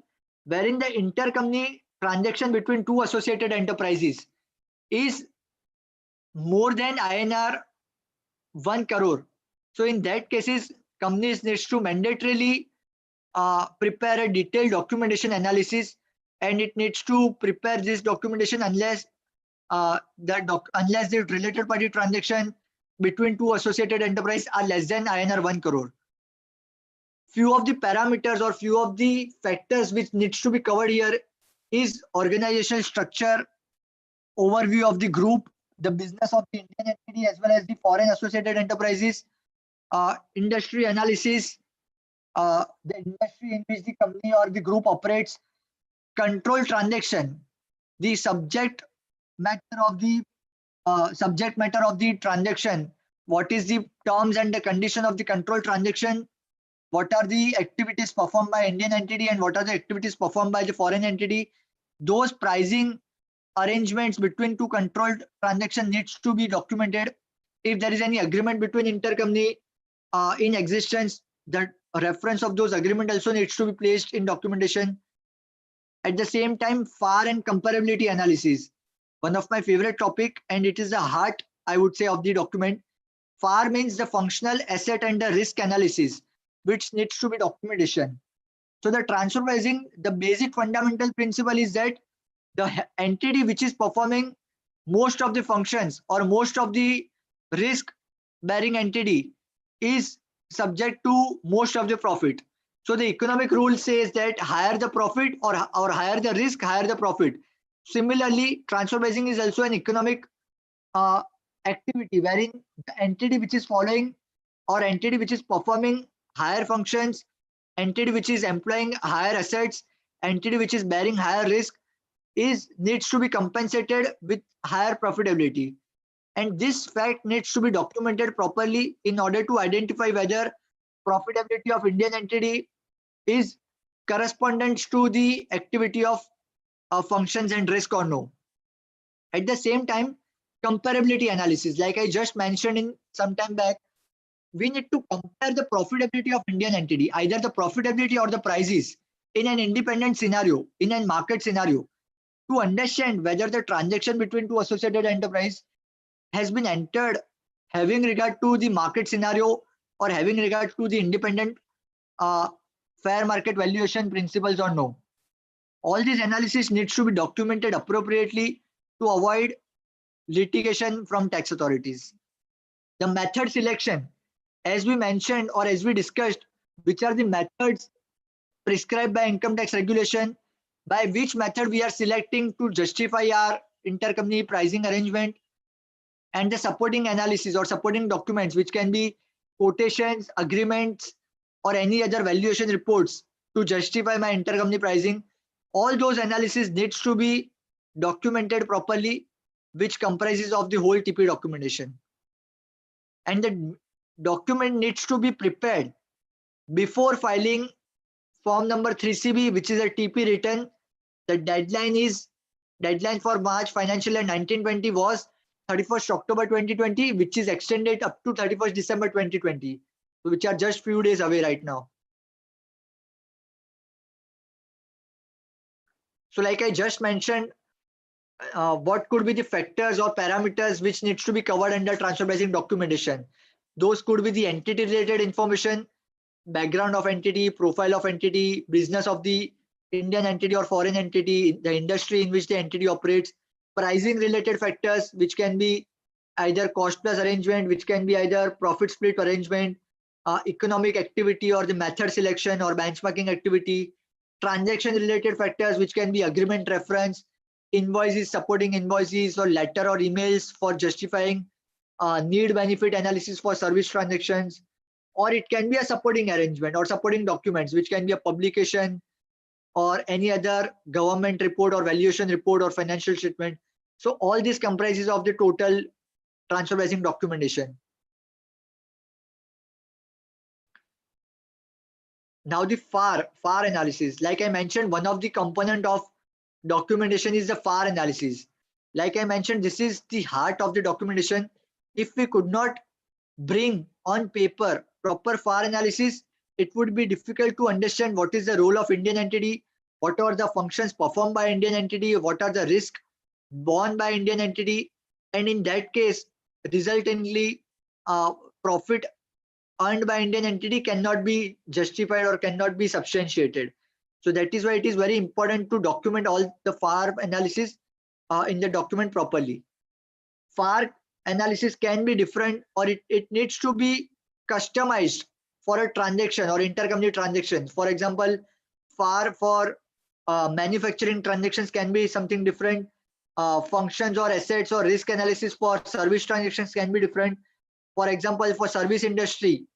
wherein the intercompany transaction between two associated enterprises is more than INR 1 crore. So in that cases, companies needs to mandatorily prepare a detailed documentation analysis, and it needs to prepare this documentation unless unless the related party transaction between two associated enterprises are less than INR 1 crore. Few of the parameters or few of the factors which needs to be covered here is organizational structure, overview of the group, the business of the Indian entity as well as the foreign associated enterprises, industry analysis, the industry in which the company or the group operates, control transaction, the subject matter of the transaction, what is the terms and the condition of the control transaction, what are the activities performed by Indian entity and what are the activities performed by the foreign entity. Those pricing arrangements between two controlled transaction needs to be documented. If there is any agreement between intercompany in existence, the reference of those agreement also needs to be placed in documentation. At the same time, FAR and comparability analysis, one of my favorite topic, and it is the heart, I would say, of the document. FAR means the functional asset and the risk analysis, which needs to be documentation. So the transfer pricing, the basic fundamental principle is that the entity which is performing most of the functions or most of the risk bearing entity is subject to most of the profit. So the economic rule says that higher the profit or higher the risk, higher the profit. Similarly, transfer pricing is also an economic activity wherein the entity which is following or entity which is performing higher functions, entity which is employing higher assets, entity which is bearing higher risk needs to be compensated with higher profitability. And this fact needs to be documented properly in order to identify whether profitability of Indian entity is correspondent to the activity of functions and risk or no. At the same time, comparability analysis, like I just mentioned in some time back, we need to compare the profitability of Indian entity, either the profitability or the prices in an independent scenario, in a market scenario, to understand whether the transaction between two associated enterprises has been entered having regard to the market scenario or having regard to the independent fair market valuation principles or no. All these analysis needs to be documented appropriately to avoid litigation from tax authorities. The method selection, as we mentioned or as we discussed, which are the methods prescribed by income tax regulation, by which method we are selecting to justify our intercompany pricing arrangement, and the supporting analysis or supporting documents, which can be quotations, agreements, or any other valuation reports to justify my intercompany pricing. All those analysis needs to be documented properly, which comprises of the whole TP documentation. And the document needs to be prepared before filing form number 3CB, which is a TP return. The deadline for March financial year 1920 was 31st October 2020, which is extended up to 31st December 2020, which are just few days away right now. So like I just mentioned, what could be the factors or parameters which needs to be covered under transfer pricing documentation? Those could be the entity related information, background of entity, profile of entity, business of the Indian entity or foreign entity, the industry in which the entity operates, pricing related factors, which can be either cost plus arrangement, which can be either profit split arrangement, economic activity or the method selection or benchmarking activity, transaction related factors, which can be agreement reference, invoices, supporting invoices or letter or emails for justifying need benefit analysis for service transactions, or it can be a supporting arrangement or supporting documents, which can be a publication or any other government report or valuation report or financial statement. So all this comprises of the total transfer pricing documentation. Now the FAR analysis, like I mentioned, one of the component of documentation is the FAR analysis. Like I mentioned, this is the heart of the documentation. If we could not bring on paper proper FAR analysis, it would be difficult to understand what is the role of Indian entity, what are the functions performed by Indian entity, what are the risks borne by Indian entity, and in that case, resultantly, profit earned by Indian entity cannot be justified or cannot be substantiated. So that is why it is very important to document all the FAR analysis in the document properly. FAR analysis can be different, or it needs to be customized for a transaction or intercompany transactions. For example, FAR for manufacturing transactions can be something different. Functions or assets or risk analysis for service transactions can be different. For example, for service industry,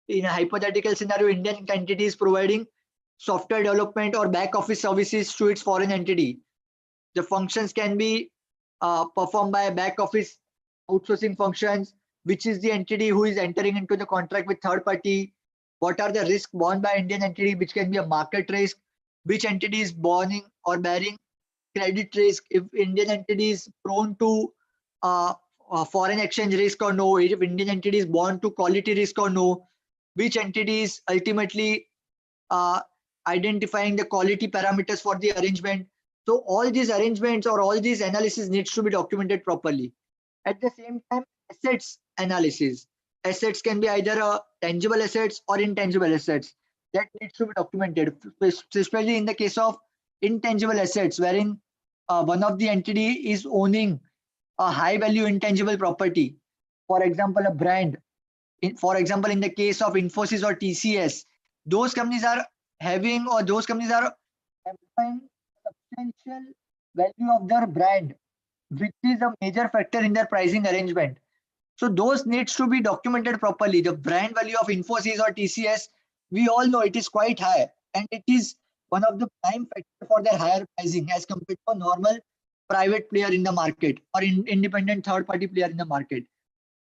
in a hypothetical scenario, Indian entity is providing software development or back office services to its foreign entity. The functions can be performed by back office outsourcing functions, which is the entity who is entering into the contract with third party. What are the risks borne by Indian entity, which can be a market risk, which entity is bearing credit risk, if Indian entity is prone to foreign exchange risk or no, if Indian entity is born to quality risk or no, which entity is ultimately identifying the quality parameters for the arrangement. So all these arrangements or all these analysis needs to be documented properly. At the same time, assets analysis. Assets can be either tangible assets or intangible assets. That needs to be documented, especially in the case of intangible assets, wherein one of the entity is owning a high value intangible property. For example, a brand. For example, in the case of Infosys or TCS, those companies are having, or those companies are employing substantial value of their brand, which is a major factor in their pricing arrangement. So those needs to be documented properly. The brand value of Infosys or TCS, we all know it is quite high, and it is one of the prime factor for their higher pricing as compared to a normal private player in the market or independent third party player in the market.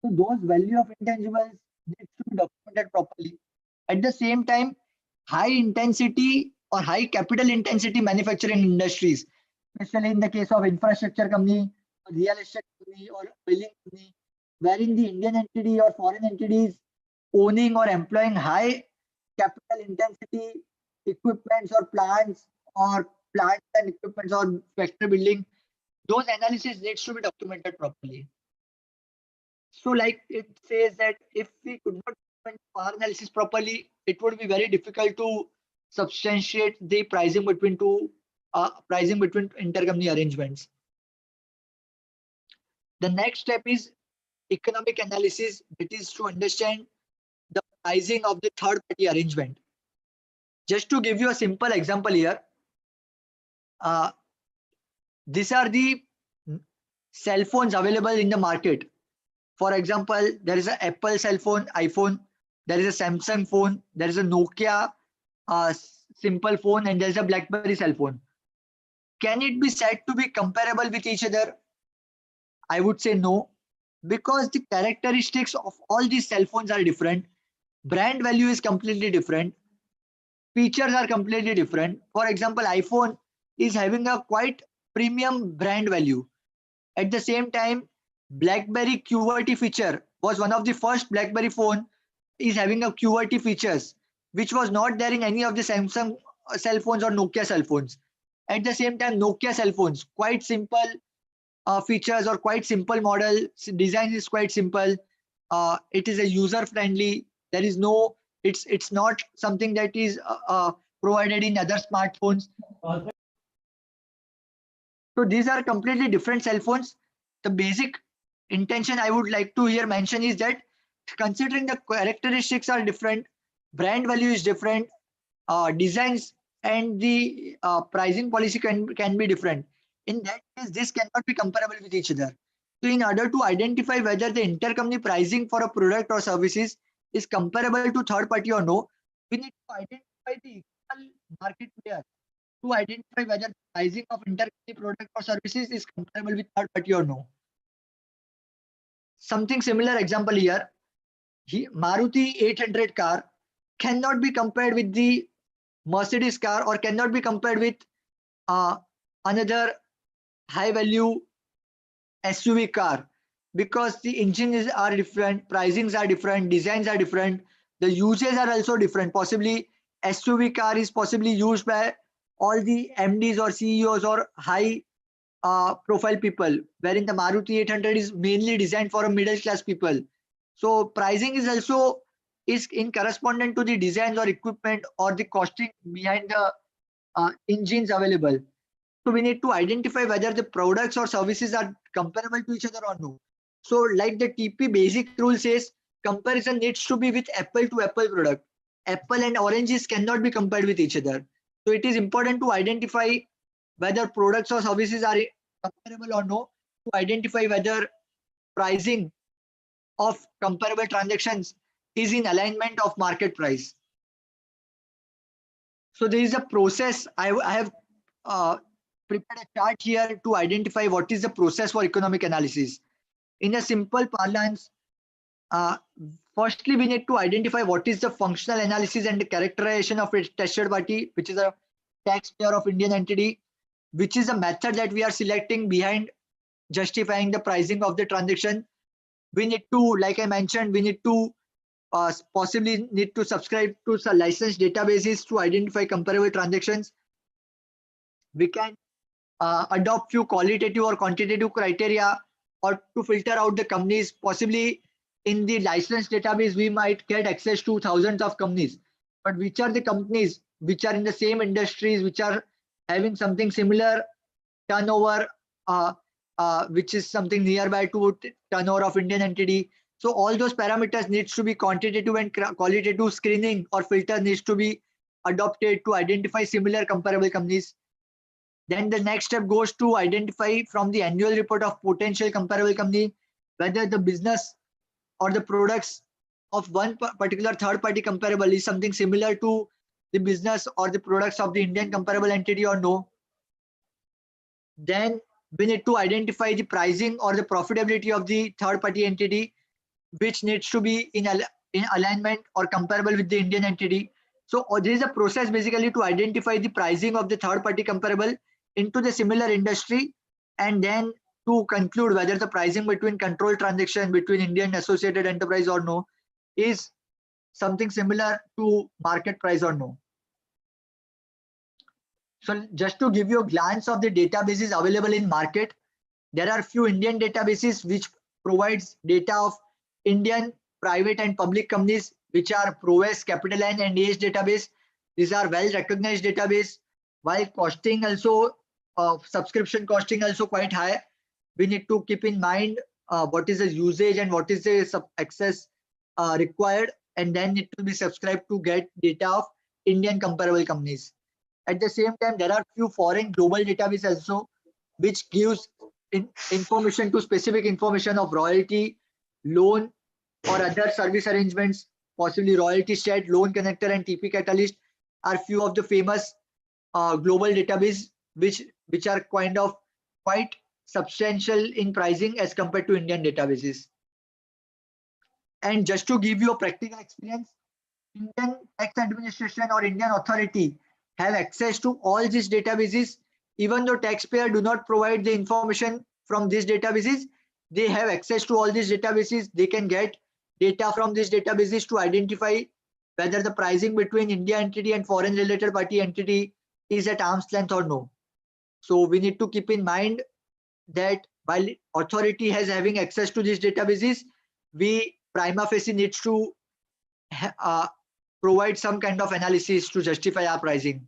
So those value of intangibles needs to be documented properly. At the same time, high intensity or high capital intensity manufacturing industries, especially in the case of infrastructure company, real estate company, or building company, wherein the Indian entity or foreign entities owning or employing high capital intensity equipments or plants and equipments or factory building, those analysis needs to be documented properly. So like it says that if we could not document FAR analysis properly, it would be very difficult to substantiate the pricing between intercompany arrangements. The next step is economic analysis, that is to understand the pricing of the third party arrangement. Just to give you a simple example here, these are the cell phones available in the market. For example, there is an Apple cell phone, iPhone, there is a Samsung phone, there is a Nokia simple phone, and there is a BlackBerry cell phone. Can it be said to be comparable with each other? I would say no, because the characteristics of all these cell phones are different. Brand value is completely different. Features are completely different. For example, iPhone is having a quite premium brand value. At the same time, BlackBerry QWERTY feature was one of the first BlackBerry phone is having a QWERTY features, which was not there in any of the Samsung cell phones or Nokia cell phones. At the same time, Nokia cell phones, quite simple features or quite simple model. Design is quite simple. It is a user friendly. There is no, it's not something that is provided in other smartphones. So these are completely different cell phones. The basic intention I would like to here mention is that considering the characteristics are different, brand value is different, designs and the pricing policy can be different. In that case, this cannot be comparable with each other. So in order to identify whether the intercompany pricing for a product or services is comparable to third party or no, we need to identify the equal market player to identify whether the pricing of intercompany product or services is comparable with third party or no. Something similar example here, Maruti 800 car cannot be compared with the Mercedes car or cannot be compared with another high value SUV car, because the engines are different, pricings are different, designs are different, the uses are also different. Possibly SUV car is possibly used by all the MDs or CEOs or high profile people, wherein the Maruti 800 is mainly designed for a middle class people. So pricing is also in correspondent to the designs or equipment or the costing behind the engines available. So we need to identify whether the products or services are comparable to each other or no. So like the TP basic rule says, comparison needs to be with apple to apple product. Apple and oranges cannot be compared with each other. So it is important to identify whether products or services are comparable or no, to identify whether pricing of comparable transactions is in alignment of market price. So there is a process. I have prepared a chart here to identify what is the process for economic analysis. In a simple parlance, firstly we need to identify what is the functional analysis and the characterization of a tested party, which is a taxpayer of Indian entity, which is a method that we are selecting behind justifying the pricing of the transaction. We need to, like I mentioned, we need to possibly need to subscribe to some licensed databases to identify comparable transactions. We can adopt few qualitative or quantitative criteria or to filter out the companies. Possibly in the licensed database, we might get access to thousands of companies, but which are the companies which are in the same industries, which are having something similar turnover, which is something nearby to turnover of Indian entity. So all those parameters needs to be quantitative and qualitative screening or filter needs to be adopted to identify similar comparable companies. Then the next step goes to identify from the annual report of potential comparable company whether the business or the products of one particular third party comparable is something similar to the business or the products of the Indian comparable entity or no. Then we need to identify the pricing or the profitability of the third party entity, which needs to be in alignment or comparable with the Indian entity. So there is a process basically to identify the pricing of the third party comparable into the similar industry, and then to conclude whether the pricing between controlled transaction between Indian associated enterprise or no is something similar to market price or no. So just to give you a glance of the databases available in market, there are few Indian databases which provides data of Indian private and public companies, which are ProVest, CapitaLand and AH database. These are well recognized database. While costing also, subscription costing also quite high, we need to keep in mind what is the usage and what is the access required, and then it will be subscribed to get data of Indian comparable companies. At the same time, there are few foreign global databases also, which gives information to specific information of royalty, loan or other service arrangements. Possibly royalty stat, loan connector and TP catalyst are few of the famous global database which are quite substantial in pricing as compared to Indian databases. And just to give you a practical experience, Indian tax administration or Indian authority have access to all these databases. Even though taxpayer do not provide the information from these databases, they have access to all these databases. They can get data from these databases to identify whether the pricing between India entity and foreign related party entity is at arm's length or no. So we need to keep in mind that while authority has having access to these databases, we prima facie needs to provide some kind of analysis to justify our pricing.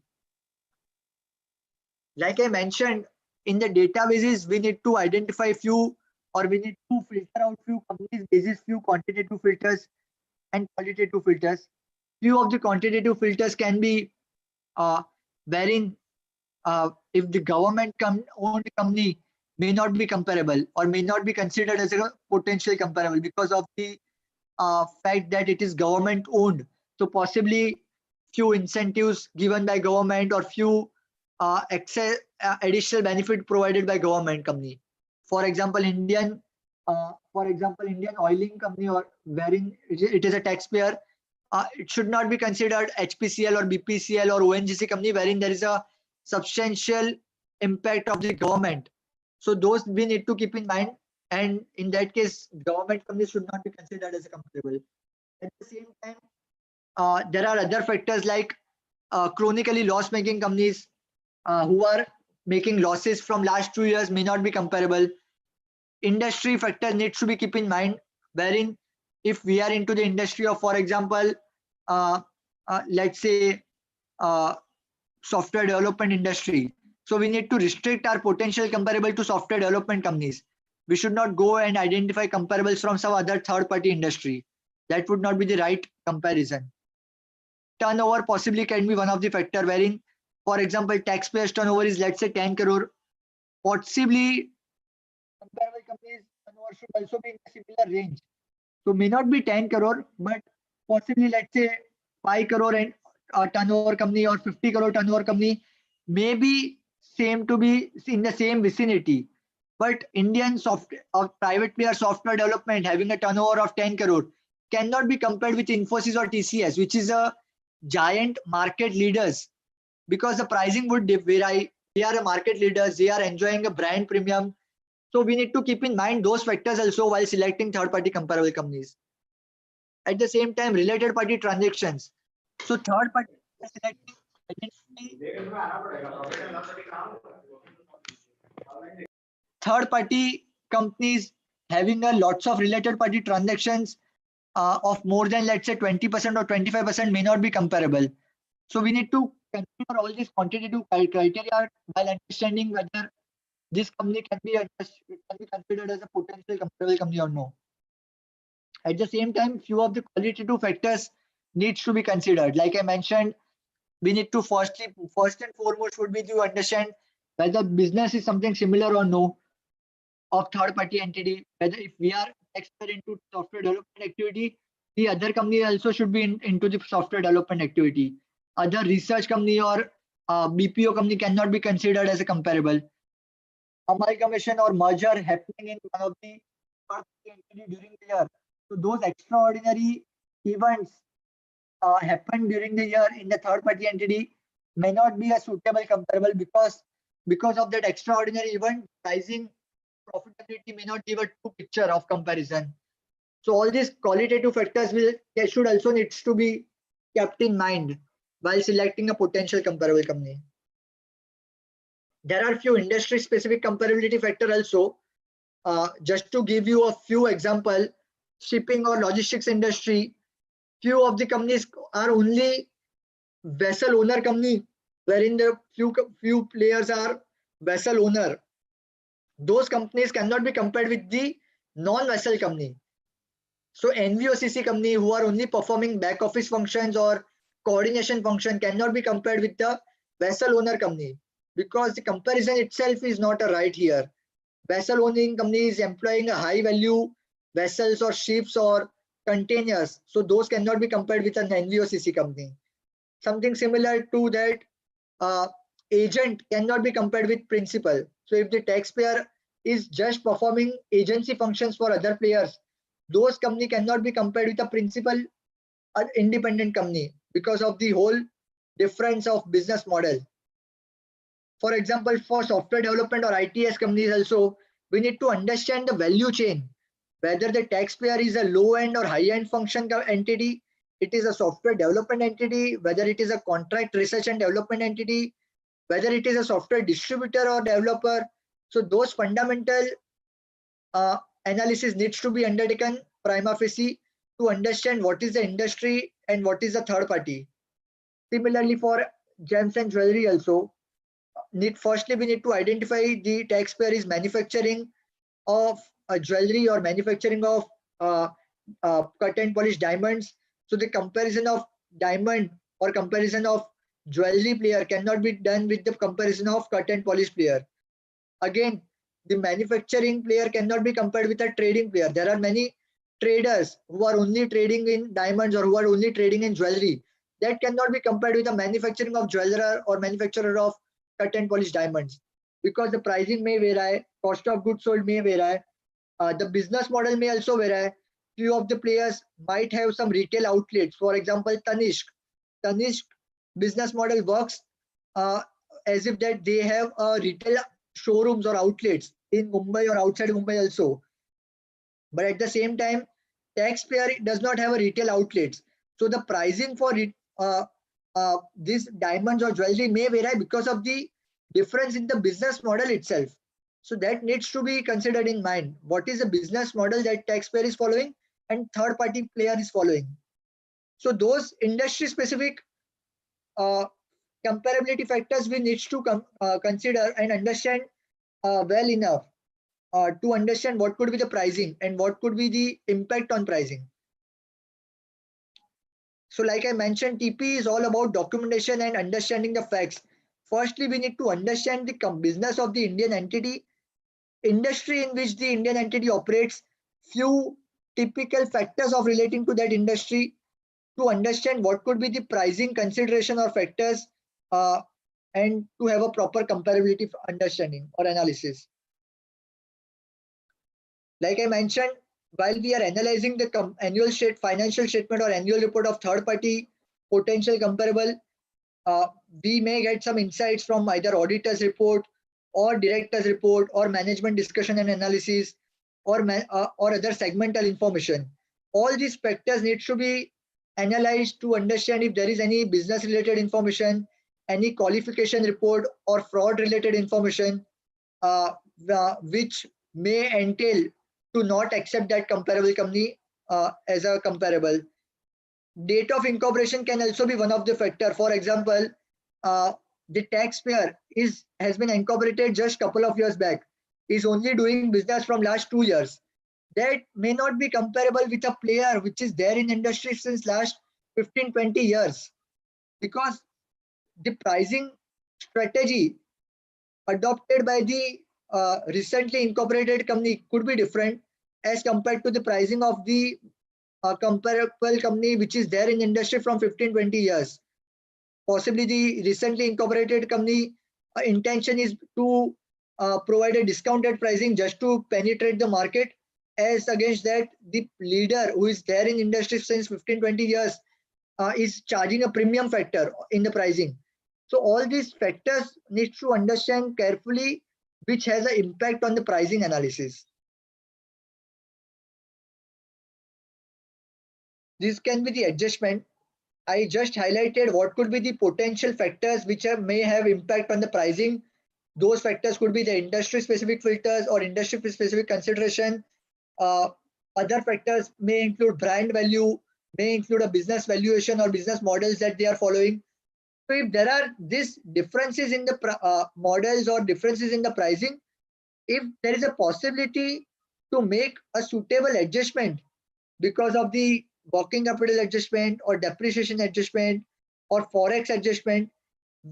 Like I mentioned, in the databases, we need to identify few, or we need to filter out few companies basis few quantitative filters and qualitative filters. Few of the quantitative filters can be wherein if the government owned company may not be comparable or may not be considered as a potential comparable because of the fact that it is government owned. So possibly few incentives given by government or few additional benefit provided by government company. For example, Indian oiling company, or wherein it is a taxpayer, it should not be considered HPCL or BPCL or ONGC company wherein there is a substantial impact of the government. So those we need to keep in mind, and in that case, government companies should not be considered as a comparable. At the same time, there are other factors like chronically loss-making companies who are making losses from last 2 years may not be comparable. Industry factor needs to be keep in mind, wherein if we are into the industry of, for example, let's say software development industry, so we need to restrict our potential comparable to software development companies. We should not go and identify comparables from some other third-party industry. That would not be the right comparison. Turnover possibly can be one of the factor wherein, for example, taxpayers turnover is, let's say, 10 crore. Possibly comparable companies turnover should also be in a similar range. So may not be 10 crore, but possibly let's say 5 crore and turnover company or 50 crore turnover company may be same to be in the same vicinity. But Indian private player software development having a turnover of 10 crore cannot be compared with Infosys or TCS, which is a giant market leaders, because the pricing would vary. They are a market leaders, they are enjoying a brand premium. So we need to keep in mind those factors also while selecting third-party comparable companies. At the same time, related party transactions. So third-party third-party companies having a lots of related party transactions of more than, let's say, 20% or 25% may not be comparable. So we need to consider all these quantitative criteria while understanding whether this company can be considered as a potential comparable company or no. At the same time, few of the qualitative factors needs to be considered. Like I mentioned, we need to first and foremost would be to understand whether business is something similar or no of third-party entity. Whether if we are expert into software development activity, the other company also should be into the software development activity. Other research company or BPO company cannot be considered as a comparable. Amalgamation or merger happening in one of the entity during the year. So those extraordinary events happen during the year in the third-party entity may not be a suitable comparable because of that extraordinary event, pricing profitability may not give a true picture of comparison. So all these qualitative factors should also needs to be kept in mind while selecting a potential comparable company. There are few industry specific comparability factor also. Just to give you a few example, shipping or logistics industry, few of the companies are only vessel owner company, wherein the few players are vessel owner. Those companies cannot be compared with the non-vessel company. So NVOCC company who are only performing back office functions or coordination function cannot be compared with the vessel owner company, because the comparison itself is not a right here. Vessel owning company is employing a high value vessels or ships or containers, so those cannot be compared with an NVOCC company. Something similar to that, agent cannot be compared with principal. So if the taxpayer is just performing agency functions for other players, those company cannot be compared with a principal independent company because of the whole difference of business model. For example, for software development or ITS companies also, we need to understand the value chain, whether the taxpayer is a low-end or high-end function entity, it is a software development entity, whether it is a contract research and development entity, whether it is a software distributor or developer. So those fundamental analysis needs to be undertaken prima facie to understand what is the industry and what is the third party. Similarly, for gems and jewelry also, firstly we need to identify the taxpayer is manufacturing of jewelry or manufacturing of cut and polished diamonds. So the comparison of diamond or comparison of jewelry player cannot be done with the comparison of cut and polished player. Again, the manufacturing player cannot be compared with a trading player. There are many traders who are only trading in diamonds or who are only trading in jewelry. That cannot be compared with the manufacturing of jeweler or manufacturer of cut and polished diamonds, because the pricing may vary, cost of goods sold may vary, the business model may also vary. few of the players might have some retail outlets. For example, Tanishq business model works as if that they have retail showrooms or outlets in Mumbai or outside Mumbai also. But at the same time, taxpayer does not have a retail outlets. So the pricing for these diamonds or jewelry may vary because of the difference in the business model itself. So that needs to be considered in mind. What is the business model that taxpayer is following and third party player is following? So those industry specific comparability factors we need to consider and understand well enough to understand what could be the pricing and what could be the impact on pricing. So like I mentioned, TP is all about documentation and understanding the facts. Firstly, we need to understand the business of the Indian entity, industry in which the Indian entity operates, few typical factors of relating to that industry, to understand what could be the pricing consideration or factors, and to have a proper comparability understanding or analysis. Like I mentioned, while we are analyzing the annual financial statement or annual report of third party potential comparable, we may get some insights from either auditor's report or director's report or management discussion and analysis or other segmental information. All these factors need to be analyzed to understand if there is any business related information, any qualification report or fraud related information which may entail to not accept that comparable company as a comparable. Date of incorporation can also be one of the factor. For example, the taxpayer has been incorporated just couple of years back, is only doing business from last 2 years. That may not be comparable with a player which is there in industry since last 15-20 years, because the pricing strategy adopted by the recently incorporated company could be different as compared to the pricing of the comparable company which is there in industry from 15-20 years. Possibly the recently incorporated company intention is to provide a discounted pricing just to penetrate the market, as against that the leader who is there in industry since 15-20 years is charging a premium factor in the pricing. So all these factors need to understand carefully, which has an impact on the pricing analysis. This can be the adjustment. I just highlighted what could be the potential factors which may have impact on the pricing. Those factors could be the industry specific filters or industry specific consideration. Other factors may include brand value, may include a business valuation or business models that they are following. So if there are these differences in the models or differences in the pricing, if there is a possibility to make a suitable adjustment because of the working capital adjustment or depreciation adjustment or forex adjustment,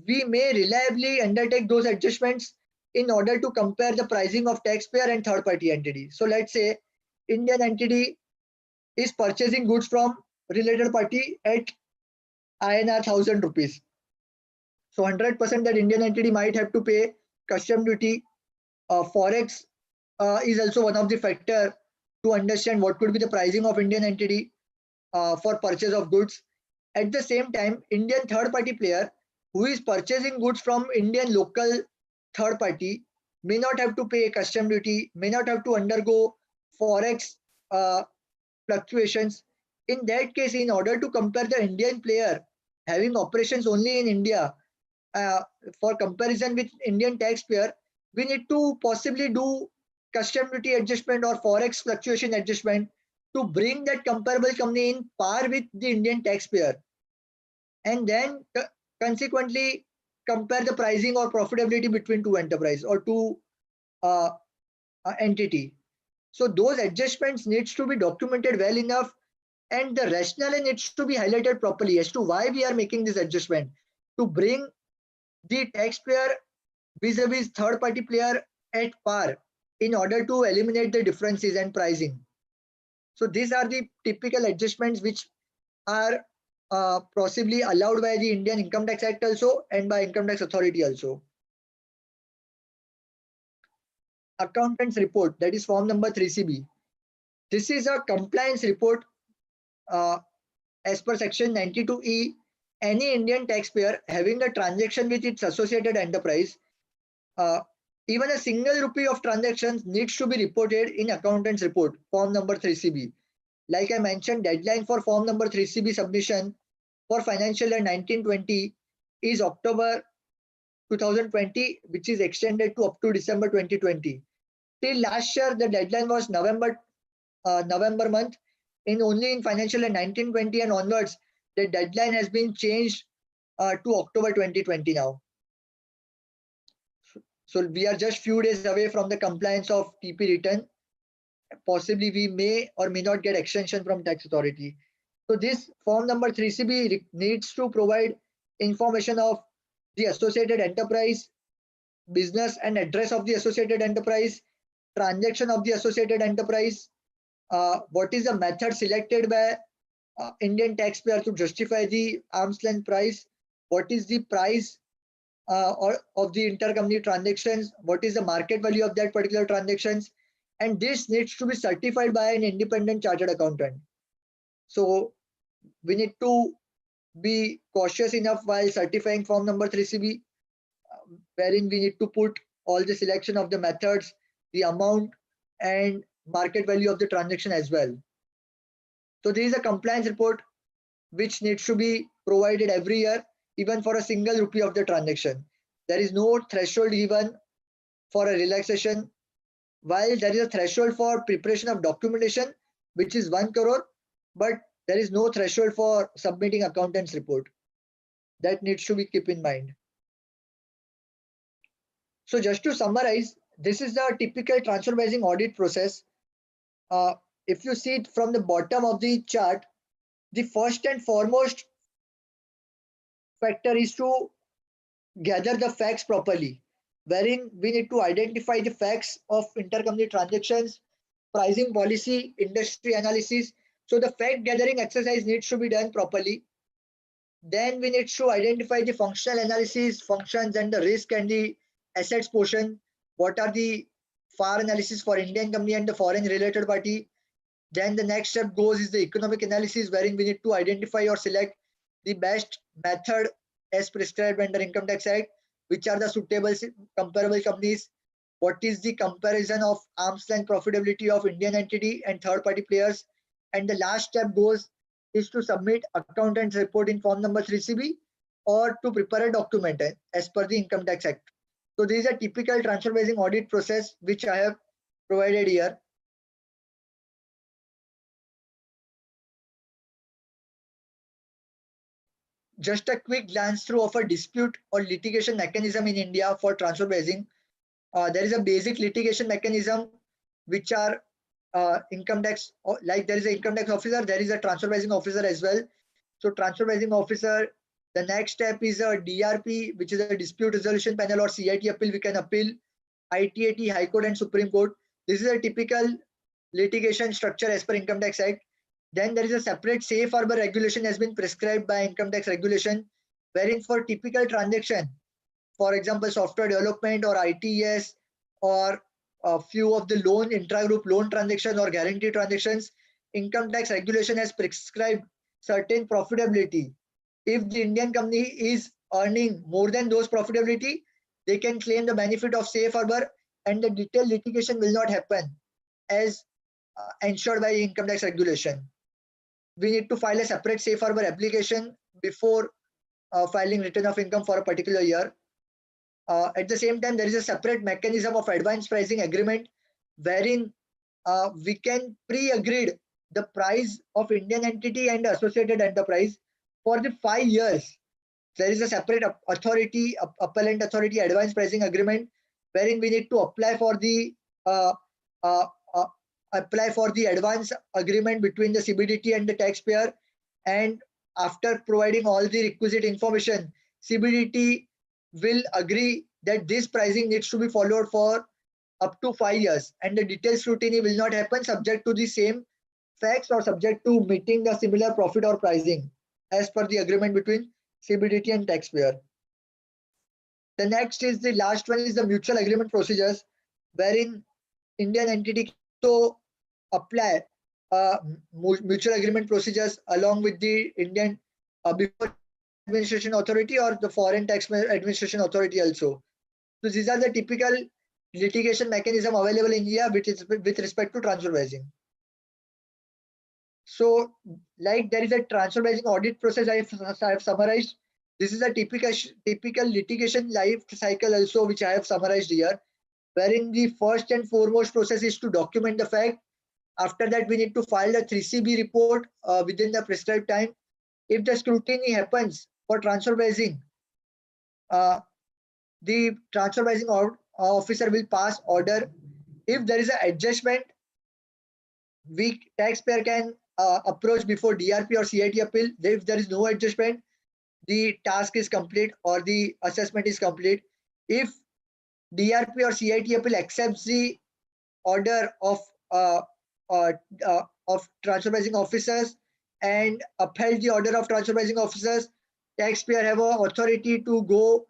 we may reliably undertake those adjustments in order to compare the pricing of taxpayer and third party entity. So let's say Indian entity is purchasing goods from related party at INR 1000 rupees. So 100% that Indian entity might have to pay custom duty. Forex is also one of the factor to understand what could be the pricing of Indian entity for purchase of goods. At the same time, Indian third party player who is purchasing goods from Indian local third party may not have to pay custom duty, may not have to undergo forex fluctuations. In that case, in order to compare the Indian player having operations only in India for comparison with Indian taxpayer, we need to possibly do custom duty adjustment or forex fluctuation adjustment to bring that comparable company in par with the Indian taxpayer, and then consequently compare the pricing or profitability between two enterprise or two entity. So those adjustments needs to be documented well enough, and the rationale needs to be highlighted properly as to why we are making this adjustment to bring the taxpayer vis-a-vis third party player at par in order to eliminate the differences and pricing. So these are the typical adjustments which are possibly allowed by the Indian Income Tax Act also and by Income Tax Authority also. Accountant's report, that is form number 3CB. This is a compliance report as per section 92E. Any Indian taxpayer having a transaction with its associated enterprise, even a single rupee of transactions needs to be reported in accountant's report, form number 3CB. Like I mentioned, deadline for form number 3CB submission for financial year 1920 is October 2020, which is extended to up to December 2020. Till last year, the deadline was November month. Only in financial year 1920 and onwards, the deadline has been changed to October 2020 now. So we are just few days away from the compliance of TP return. Possibly we may or may not get extension from tax authority. So this form number 3CB needs to provide information of the associated enterprise, business and address of the associated enterprise, transaction of the associated enterprise, what is the method selected by Indian taxpayer to justify the arm's length price, what is the price of the intercompany transactions, what is the market value of that particular transactions, and this needs to be certified by an independent chartered accountant. So we need to be cautious enough while certifying form number 3CB, wherein we need to put all the selection of the methods, the amount and market value of the transaction as well. So there is a compliance report which needs to be provided every year, even for a single rupee of the transaction. There is no threshold given for a relaxation, while there is a threshold for preparation of documentation, which is 1 crore, but there is no threshold for submitting accountant's report. That needs to be kept in mind. So just to summarize, this is the typical transfer pricing audit process. If you see it from the bottom of the chart, the first and foremost factor is to gather the facts properly, wherein we need to identify the facts of intercompany transactions, pricing policy, industry analysis. So the fact gathering exercise needs to be done properly. Then we need to identify the functional analysis, functions and the risk and the assets portion. What are the FAR analysis for Indian company and the foreign related party? Then the next step goes is the economic analysis, wherein we need to identify or select the best method as prescribed under Income Tax Act, which are the suitable comparable companies. What is the comparison of arm's length profitability of Indian entity and third party players? And the last step is to submit accountant's report in form number 3CB or to prepare a document as per the Income Tax Act. So this is a typical transfer pricing audit process which I have provided here. Just a quick glance through of a dispute or litigation mechanism in India for transfer pricing. There is a basic litigation mechanism which are income tax, like there is an income tax officer, there is a transfer pricing officer as well. So transfer pricing officer, the next step is a DRP, which is a dispute resolution panel, or CIT appeal, we can appeal, ITAT, High Court and Supreme Court. This is a typical litigation structure as per Income Tax Act. Then there is a separate safe harbor regulation has been prescribed by income tax regulation, wherein for typical transaction, for example, software development or ITES or a few of the loan intra-group loan transactions or guarantee transactions, income tax regulation has prescribed certain profitability. If the Indian company is earning more than those profitability, they can claim the benefit of safe harbor and the detailed litigation will not happen as ensured by income tax regulation. We need to file a separate safe harbor application before filing return of income for a particular year. At the same time, there is a separate mechanism of advance pricing agreement, wherein we can pre-agreed the price of Indian entity and associated enterprise for the 5 years. There is a separate authority, appellant authority advance pricing agreement, wherein we need to apply for the advance agreement between the CBDT and the taxpayer, and after providing all the requisite information, CBDT will agree that this pricing needs to be followed for up to 5 years, and the detailed scrutiny will not happen subject to the same facts or subject to meeting the similar profit or pricing as per the agreement between CBDT and taxpayer. The next is the last one is the mutual agreement procedures, wherein Indian entity to apply mutual agreement procedures along with the Indian before administration authority or the foreign tax administration authority also. So these are the typical litigation mechanism available in India with respect to transfer pricing. So like there is a transfer pricing audit process I have summarized. This is a typical litigation life cycle also which I have summarized here, wherein the first and foremost process is to document the fact. After that, we need to file a 3CB report within the prescribed time. If the scrutiny happens for transfer pricing, the transfer pricing officer will pass order. If there is an adjustment, taxpayer can approach before DRP or CIT appeal. If there is no adjustment, the task is complete or the assessment is complete. If DRP or CIT appeal accepts the order of transfer pricing officers and upheld the order of transfer pricing officers, taxpayer have an authority to go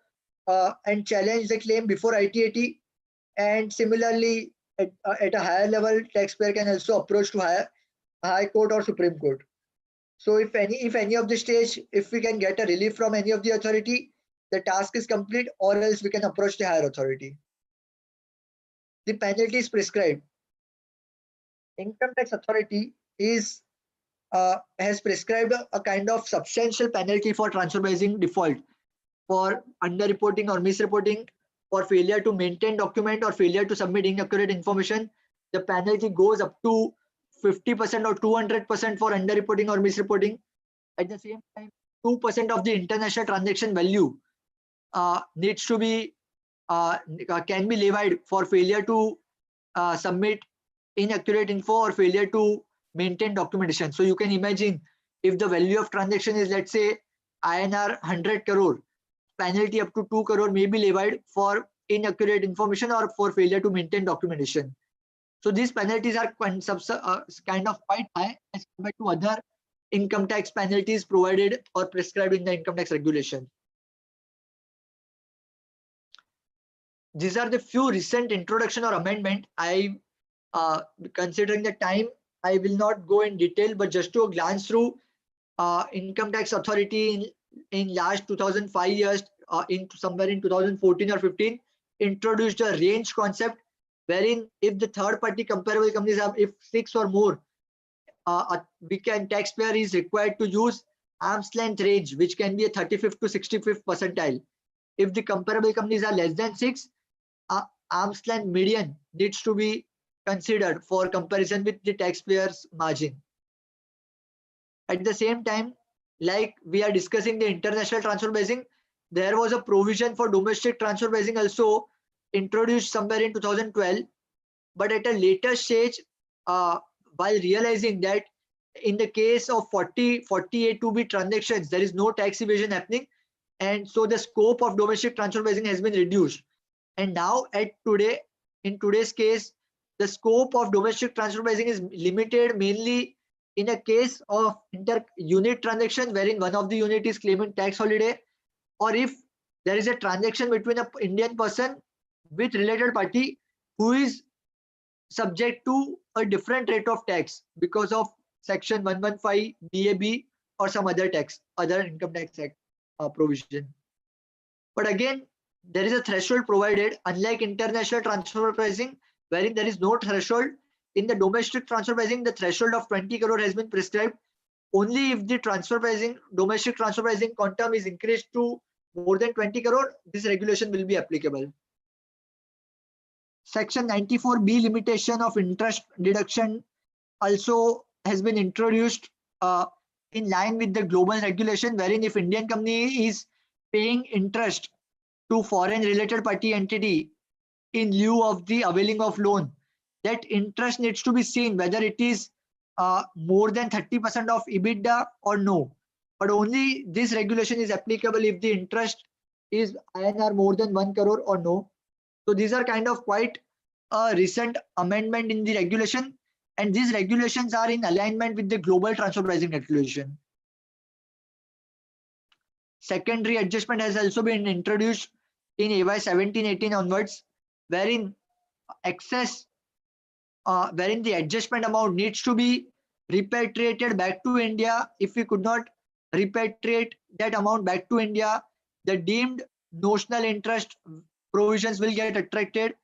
and challenge the claim before ITAT, and similarly at a higher level, taxpayer can also approach to high court or Supreme Court. So if any of the stage, if we can get a relief from any of the authority, the task is complete, or else we can approach the higher authority. The penalty is prescribed. Income tax authority has prescribed a kind of substantial penalty for transfer pricing default, for underreporting or misreporting, for failure to maintain document or failure to submit inaccurate information. The penalty goes up to 50% or 200% for underreporting or misreporting. At the same time, 2% of the international transaction value needs to be can be levied for failure to submit inaccurate info or failure to maintain documentation. So you can imagine if the value of transaction is, let's say, INR 100 crore, penalty up to 2 crore may be levied for inaccurate information or for failure to maintain documentation. So these penalties are kind of quite high as compared to other income tax penalties provided or prescribed in the income tax regulation. These are the few recent introduction or amendment. Considering the time, I will not go in detail, but just to glance through, income tax authority in last 2005 years, somewhere in 2014 or 15, introduced a range concept, wherein if the third party comparable companies have, if 6 or more, taxpayer is required to use arm's length range, which can be a 35th to 65th percentile. If the comparable companies are less than 6, arm's length median needs to be considered for comparison with the taxpayer's margin. At the same time, like we are discussing the international transfer pricing, there was a provision for domestic transfer pricing also introduced somewhere in 2012, but at a later stage, while realizing that in the case of 48-2B transactions, there is no tax evasion happening, and so the scope of domestic transfer pricing has been reduced. And now in today's case, the scope of domestic transfer pricing is limited mainly in a case of inter-unit transaction, wherein one of the unit is claiming tax holiday, or if there is a transaction between an Indian person with related party who is subject to a different rate of tax because of section 115 BAB or some other income tax act provision. But again, there is a threshold provided, unlike international transfer pricing, wherein there is no threshold. In the domestic transfer pricing, the threshold of 20 crore has been prescribed. Only if the domestic transfer pricing quantum is increased to more than 20 crore, this regulation will be applicable. Section 94B limitation of interest deduction also has been introduced in line with the global regulation, wherein if Indian company is paying interest to foreign related party entity in lieu of the availing of loan, that interest needs to be seen whether it is more than 30% of EBITDA or no. But only this regulation is applicable if the interest is INR more than 1 crore or no. So these are kind of quite a recent amendment in the regulation, and these regulations are in alignment with the global transfer pricing regulation. Secondary adjustment has also been introduced in AY 17-18 onwards, wherein the adjustment amount needs to be repatriated back to India. If we could not repatriate that amount back to India, the deemed notional interest provisions will get attracted,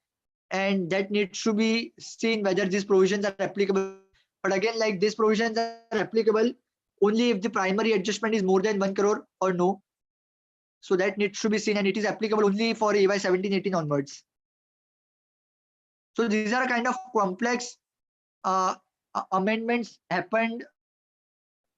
and that needs to be seen whether these provisions are applicable. But again, like these provisions are applicable only if the primary adjustment is more than 1 crore or no. So that needs to be seen, and it is applicable only for AY 17-18 onwards. So these are kind of complex amendments happened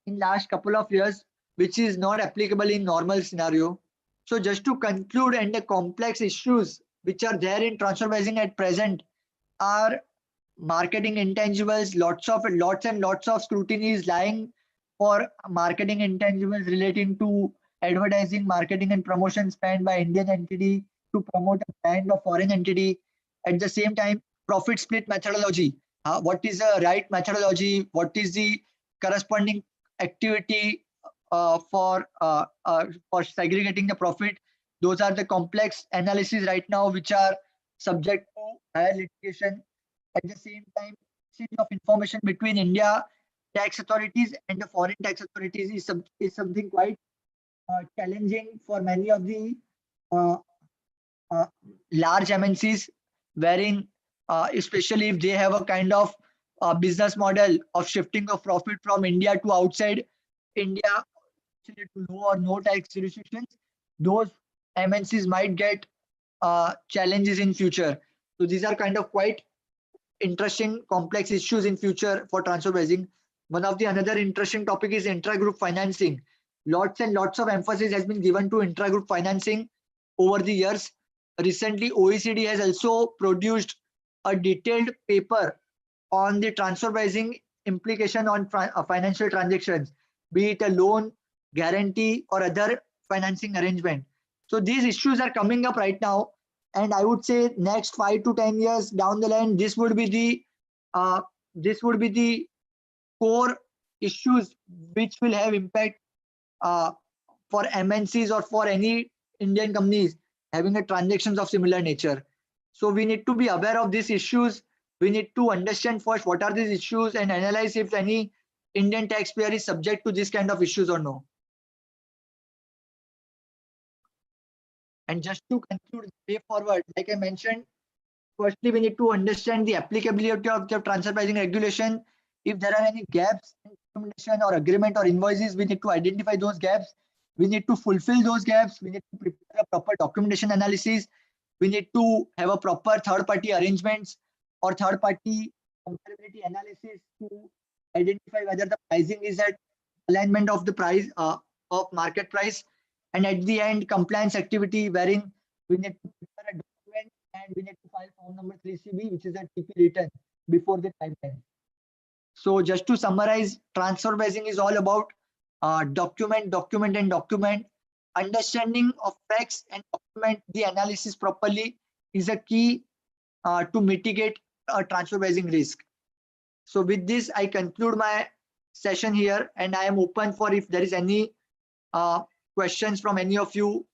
in last couple of years, which is not applicable in normal scenario. So just to conclude, and the complex issues which are there in transfer pricing at present are marketing intangibles. Lots and lots of scrutiny is lying for marketing intangibles relating to advertising, marketing and promotion spent by Indian entity to promote a brand of foreign entity. At the same time, profit split methodology. What is the right methodology? What is the corresponding activity for segregating the profit? Those are the complex analysis right now which are subject to higher litigation. At the same time, exchange of information between India tax authorities and the foreign tax authorities is something quite challenging for many of the large MNCs, wherein especially if they have a kind of business model of shifting of profit from India to outside India to low or no tax jurisdictions, those MNCs might get challenges in future. So these are kind of quite interesting complex issues in future for transfer pricing. One of the another interesting topic is intra-group financing. Lots and lots of emphasis has been given to intra-group financing over the years. Recently, OECD has also produced a detailed paper on the transfer pricing implication on financial transactions, be it a loan, guarantee, or other financing arrangement. So these issues are coming up right now, and I would say next 5 to 10 years down the line, this would be the core issues which will have impact for MNCs or for any Indian companies having a transactions of similar nature. So we need to be aware of these issues. We need to understand first what are these issues and analyze if any Indian taxpayer is subject to this kind of issues or no. And just to conclude the way forward, like I mentioned, firstly, we need to understand the applicability of the transfer pricing regulation. If there are any gaps in documentation or agreement or invoices, we need to identify those gaps. We need to fulfill those gaps. We need to prepare a proper documentation analysis. We need to have a proper third-party arrangements or third-party comparability analysis to identify whether the pricing is at alignment of the price of market price. And at the end, compliance activity wherein we need to prepare a document and we need to file form number 3CB, which is a TP return before the timeline. So just to summarize, transfer pricing is all about document. Understanding of facts and document the analysis properly is a key to mitigate a transfer pricing risk. So with this, I conclude my session here, and I am open for if there is any questions from any of you.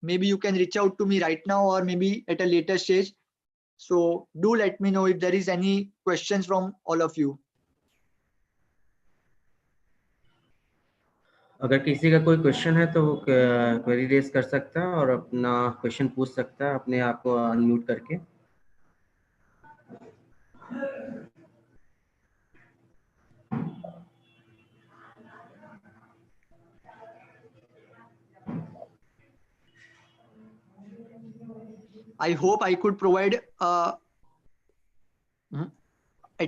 Maybe you can reach out to me right now or maybe at a later stage. So do let me know if there is any questions from all of you. अगर किसी का कोई question है तो वो query raise कर सकता है और अपना क्वेश्चन पूछ सकता है अपने आप को अनम्यूट करके. I hope I could provide at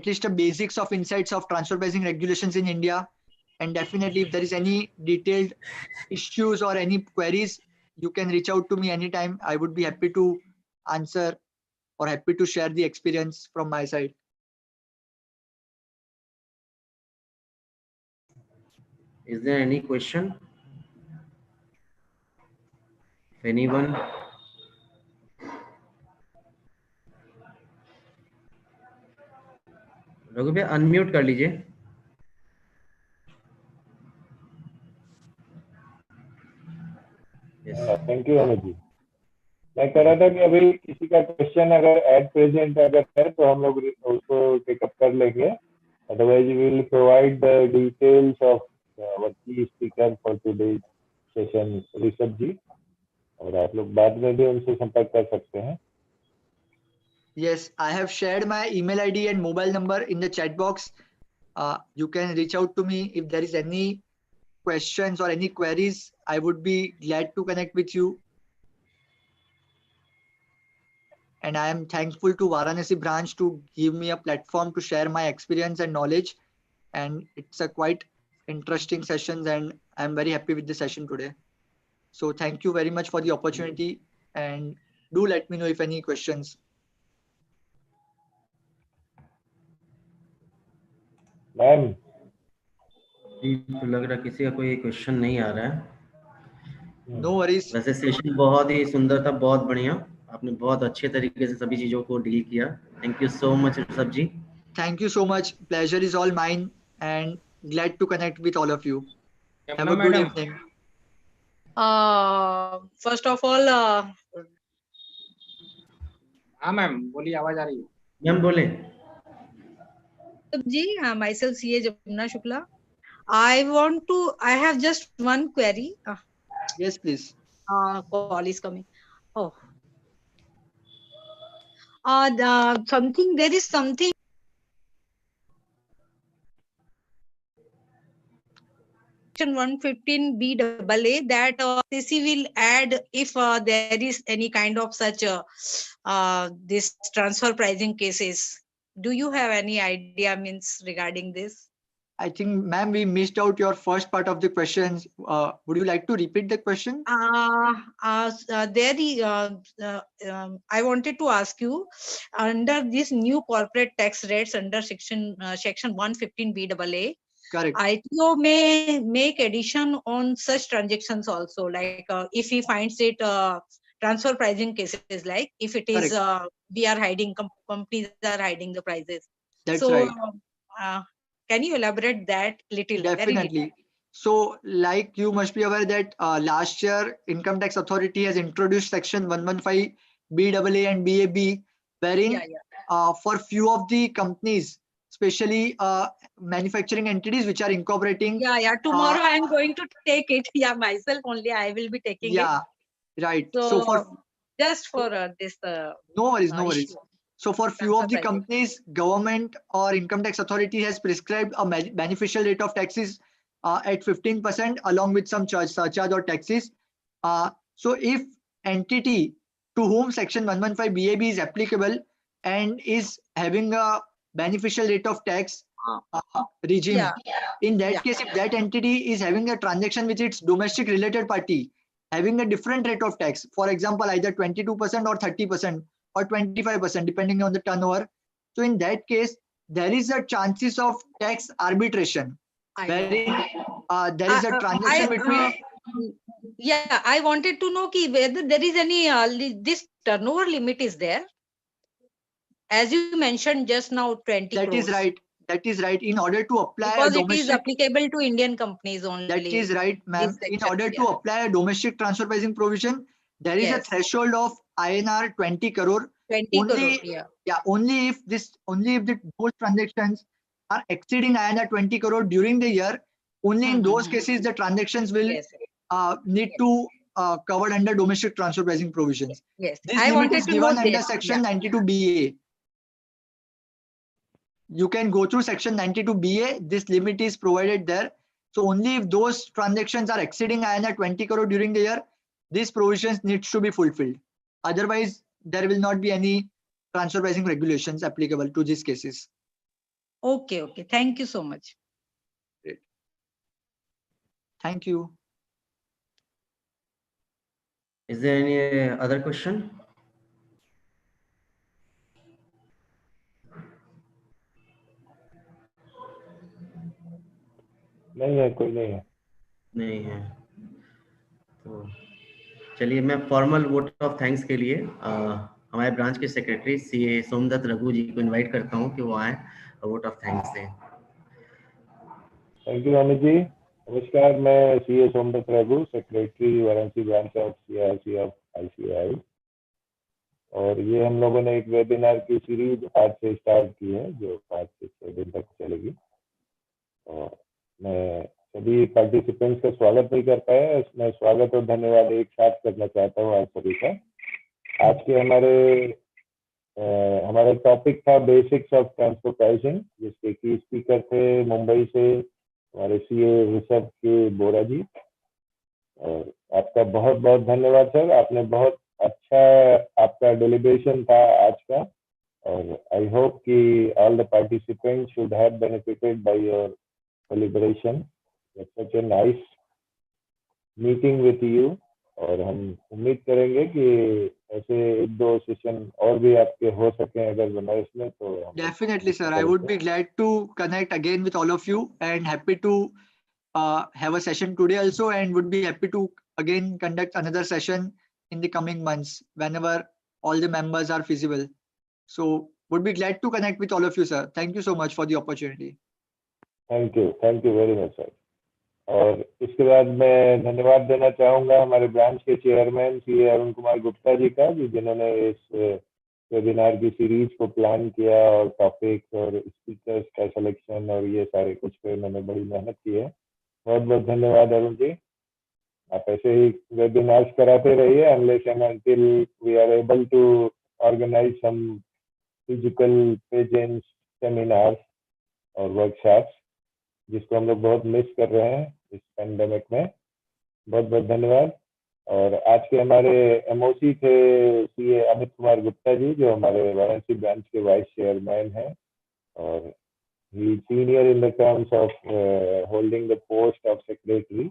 least a basics of insights of transfer pricing regulations in India. And definitely, if there is any detailed issues or any queries, you can reach out to me anytime. I would be happy to answer or happy to share the experience from my side. Is there any question? Anyone? Raghu भैया unmute कर लीजिए. Thank you Amit जी. मैं कह रहा था कि अभी किसी का क्वेश्चन अगर एट प्रेजेंट अगर है तो हम लोग उसको टेकअप कर लेंगे Otherwise, we will provide the details of our key speaker for today's session, Rishabh जी, और आप लोग बाद में भी उनसे संपर्क कर सकते हैं. Yes, I have shared my email ID and mobile number in the chat box. You can reach out to me if there is any questions or any queries. I would be glad to connect with you. And I am thankful to Varanasi branch to give me a platform to share my experience and knowledge. And it's a quite interesting session, and I'm very happy with the session today. So thank you very much for the opportunity, and do let me know if any questions. Ma'am, जी, तो लग रहा किसी का कोई question नहीं आ रहा है. No worries. वैसे सेशन बहुत ही सुंदर था, बहुत बढ़िया. आपने बहुत अच्छे तरीके से सभी चीजों को डील किया. Thank you so much Rishabh ji. Thank you so much. Pleasure is all mine, and glad to connect with all of you. Have a good evening. First of all, हाँ मैम बोलिए, आवाज आ रही है. मैम बोले. जी, myself CA Jamuna Shukla. I have just one query. Yes, please. Call is coming. Oh. There is something. Section 115 BAA that CC will add if there is any kind of such this transfer pricing cases. Do you have any idea regarding this? I think, ma'am, we missed out your first part of the questions. Would you like to repeat the question? I wanted to ask you, under this new corporate tax rates under section 115 BAA, Correct. ITO may make addition on such transactions also, like if he finds it transfer pricing cases, like if it is we are hiding, companies are hiding the prices. That's so, right. Can you elaborate that little? Definitely. So, like you must be aware that last year Income Tax Authority has introduced Section 115 BAA and BAB, wherein for few of the companies, especially manufacturing entities which are incorporating. Tomorrow I am going to take it. Myself only I will be taking it. Right. So for just for this. No worries. No worries. Issue. So for few of the companies, government or income tax authority has prescribed a beneficial rate of taxes at 15% along with some surcharge or taxes. So if entity to whom section 115 BAB is applicable and is having a beneficial rate of tax regime, in that case, if that entity is having a transaction with its domestic related party having a different rate of tax, for example, either 22% or 30%, or 25% depending on the turnover. So in that case, there is a chances of tax arbitration, wherein there is a transaction between. I wanted to know whether there is any this turnover limit is there. As you mentioned just now, 20 That crores. Is right. That is right. In order to apply because it is applicable to Indian companies only. That is right, ma'am. In order to apply a domestic transfer pricing provision, there is a threshold of INR 20 crore. 20 crore, only if those transactions are exceeding INR 20 crore during the year, only in those cases the transactions will need to covered under domestic transfer pricing provisions. Yes, this limit is given under section 92 BA. You can go through section 92 BA. This limit is provided there. So only if those transactions are exceeding INR 20 crore during the year, these provisions needs to be fulfilled. Otherwise, there will not be any transfer pricing regulations applicable to these cases. Okay. Thank you so much. Great. Thank you. Is there any other question? नहीं है, कोई नहीं है. नहीं है. तो चलिए, मैं फॉर्मल वोट ऑफ थैंक्स के लिए हमारे ब्रांच के सेक्रेटरी सीए सोमदत्त रघु जी को इनवाइट करता हूं कि वो आए और वोट ऑफ थैंक्स दें. Thank you Amit ji. नमस्कार, मैं CA Somdutt Raghu, secretary Varanasi branch of CRC of ICAI. और ये हम लोगों ने एक वेबिनार की सीरीज आज से स्टार्ट की है जो 5 से 6 दिन तक चलेगी। और मैं सभी पार्टिसिपेंट्स का स्वागत नहीं कर पाया, इसमें स्वागत और धन्यवाद एक साथ करना चाहता हूँ आप सभी का। आज के हमारा टॉपिक था बेसिक्स ऑफ ट्रांसफर प्राइसिंग, जिसके की स्पीकर थे मुंबई से हमारे सीए ऋषभ के बोरा जी। और आपका बहुत बहुत धन्यवाद सर, आपने बहुत अच्छा आपका डेलिब्रेशन था आज का। और आई होप कि all the participants should have benefited by your collaboration. It's such a nice meeting with you. और हम उम्मीद करेंगे कि ऐसे 1-2 सेशन और भी आपके हो सके अगर बनारस में तो। Definitely sir, I would be glad to connect again with all of you and happy to have a session today also, and would be happy to again conduct another session in the coming months whenever all the members are feasible. So would be glad to connect with all of you sir. Thank you so much for the opportunity. Thank you very much sir. और इसके बाद मैं धन्यवाद देना चाहूँगा हमारे branch के chairman CA Arun Kumar Gupta जी का, जिन्होंने इस वेबिनार की सीरीज को प्लान किया और टॉपिक्स और स्पीकर्स का सिलेक्शन और ये सारे कुछ पे उन्होंने बड़ी मेहनत की है। बहुत बहुत धन्यवाद अरुण जी। आप ऐसे ही वेबिनार्स कराते रहिए unless and until we are able to organise some physical presence seminars और वर्कशॉप्स, जिसको हम लोग बहुत मिस कर रहे हैं इस पेंडेमिक में। बहुत बहुत धन्यवाद। और आज के हमारे एमओसी थे सीए अमित कुमार गुप्ता जी, जो हमारे वाराणसी ब्रांच के वाइस चेयरमैन हैं और he senior in the terms of holding the post of secretary,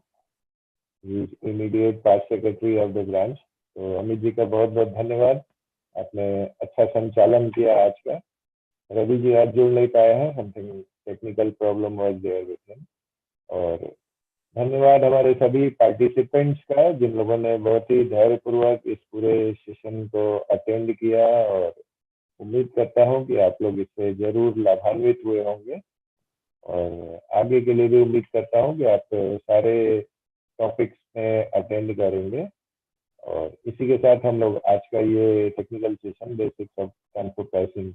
he is immediate past secretary of the branch. तो अमित जी का बहुत बहुत धन्यवाद, आपने अच्छा संचालन किया आज का। रवि जी आज जुड़ नहीं पाए हैं, something technical problem was there with him. और धन्यवाद हमारे सभी पार्टिसिपेंट्स का, जिन लोगों ने बहुत ही धैर्यपूर्वक इस पूरे सेशन को अटेंड किया। और उम्मीद करता हूं कि आप लोग इससे जरूर लाभान्वित हुए होंगे और आगे के लिए भी उम्मीद करता हूं कि आप सारे टॉपिक्स में अटेंड करेंगे। और इसी के साथ हम लोग आज का ये technical session basics of transfer pricing